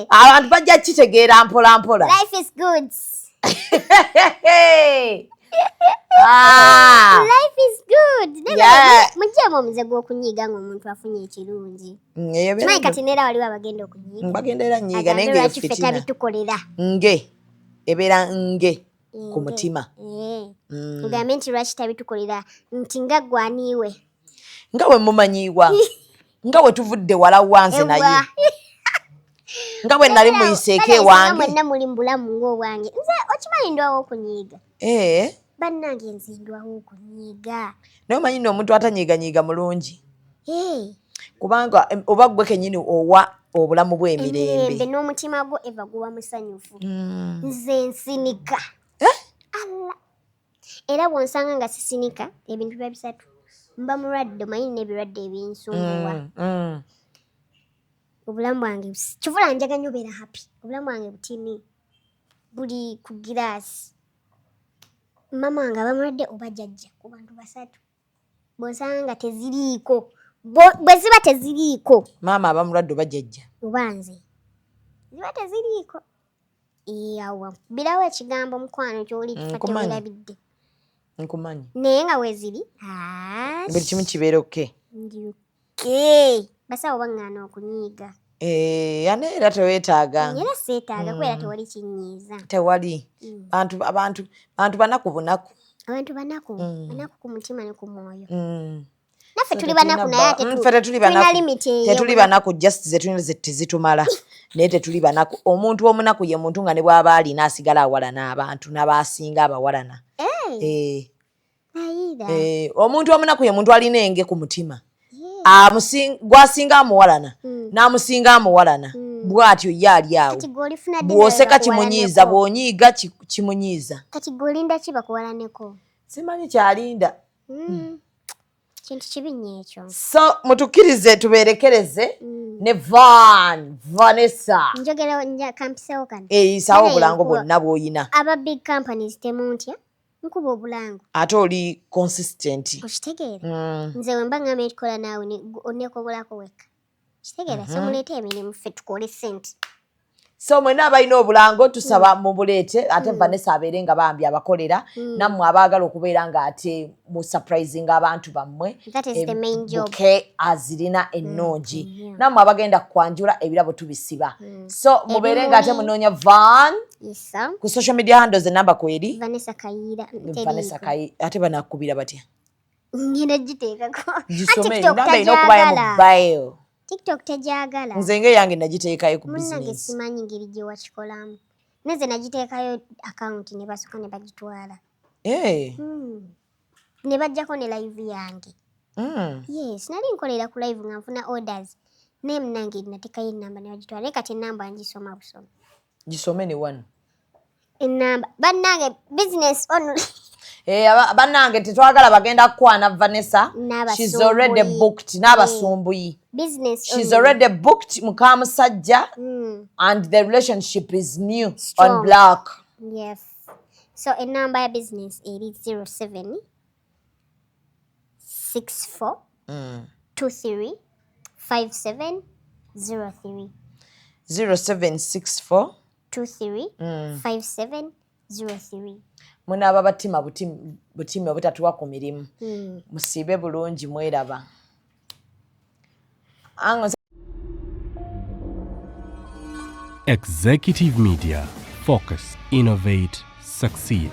S6: Abantu bajja kitegeera mpola mpola.
S9: Life is good. Life is good. Mujjemu omuze gw'okunyiiga ng'omuntu afunye ekirungi. Kimanyi kati neera waliwo abagenda okunyiiga.
S6: Bagenda era nyiiga naye nga
S9: ffe tabitukolera.
S6: Ebeera ku mutima.
S9: Mugambe nti lwaki tabitukolera nti nga gwaniiwe.
S6: Nga bwe mumanyiibwa. Nga bwe tuvudde wala wanze naye. Nga bwe nali muyiseeko ewange.
S9: Mwenna muli mu bulamu ng'obwange. Nze okimanyi ndwawo okunyiiga. Bannange nzindwawo okunyiiga.
S6: Naye omanyi nno omuntu atanyiiganyiiga mulungi. Kubanga oba gwe kennyini owa obulamu bw'emirembe.
S9: N'omutima gwo eva guba musanyufu. Nze nsinika. Era bw'onsanga nga sisinika ebintu biba bisatu. Mba mulwadde omanyi n'ebirwadde ebinsumbuwa. Obulamu bwange kivula njaganya obeera happy. Obulamu bwange butini buli ku giraasi. Mama wange abamulwadde oba jjajja ku bantu basatu. Bw'osanga nga teziriiko. Bwe ziba teziriiko.
S6: Maama abamulwadde oba jjajja.
S9: Oba nze. Ziba teziriiko. Awa birawo ekigambo mukwano ky'oli kufa tewerabidde.
S6: Nkumanyi.
S9: Naye nga weeziri.
S6: Buli kimu kibeera oke.
S9: Basawo baŋŋaana okunyiiga.
S6: Ane era teweetaaga.
S9: Era seetaaga kubera tewali kinyiiza.
S6: Tewali. Abantu banaku bunaku.
S9: Abantu banaku. Banaku ku mutima ne ku mwoyo. Naffe tuli banaku naye ate tulina limiti eyo.
S6: Tetuli banaku just ze tulina tezitumala. Naye tetuli banaku. Omuntu omunaku ye muntu nga ne bw'aba alina asigala awalana abantu n'abaasinga abawalana. Omuntu omunaku ye muntu alina enge ku mutima. Gwasinga amuwalana n'amusinga amuwalana bw'atyo ye ali awo. Bw'oseka kimunyiiza, bw'onyiiga kimunyiiza.
S9: Kati gw'olinda ki bakuwalaneko?
S6: Simanyi kyalinda.
S9: Kintu kibi nnyo ekyo.
S6: So mutukkirize tubeerekereze ne Vanessa.
S9: Njogera kampisewo kano.
S6: Sawa obulango bwonna bw'oyina.
S9: Aba big companies temuntya. Nkuba obulango.
S6: Ate oli consistent.
S9: Okitegeera? Nze we mba ngamba ekikola naawe oneekobulako weka. Kitegeera? So muleete emirimu ffe tukole ssente.
S6: So mwenna abalina obulango tusaba mubuleete ate Vanessa abeere nga bambi abakolera nammwe abaagala okubeera nga ate mu surprising abantu bammwe.
S9: That is the main job.
S6: Buke azirina ennungi. Nammwe abagenda kwanjula ebirabo tubisiba. So mubeere nga ate munoonya Van.
S9: Yes.
S6: Ku social media handles enamba kweri?
S9: Vanessa Kayiira.
S6: Vanessa Kayiira. Ate banakubira batya?
S9: Ngenda giteekako.
S6: Gisome namba ino okubayo mu bio.
S9: TikTok tejagala.
S6: Nze nge yange nagiteekayo ku business.
S9: Munnange simanyi ngeri gye wakikolamu. Neze nagiteekayo account ne basuka ne bagitwala. Ne bajjako ne live yange. Yes, nali nkolera ku live nga nfuna orders. Ne munnange nateekayo ennamba ne bagitwala. Kati ennamba ngisoma busoma.
S6: Gisome ne wano.
S9: Ennamba. Bannange business on.
S6: Bannange tetwagala bagenda kukwana Vanessa. She's already booked. N'abasumbuyi.
S9: Business.
S6: She's already booked Mukamusajja. And the relationship is new. Strong. On black.
S9: Yes. So a number ya business is 07 64 23 5703.
S6: 0764
S9: 23 5703.
S6: Munaaba batima butimi obutatuwa ku mirimu. Musiibe bulungi mweraba.
S1: Executive Media. Focus, innovate, succeed.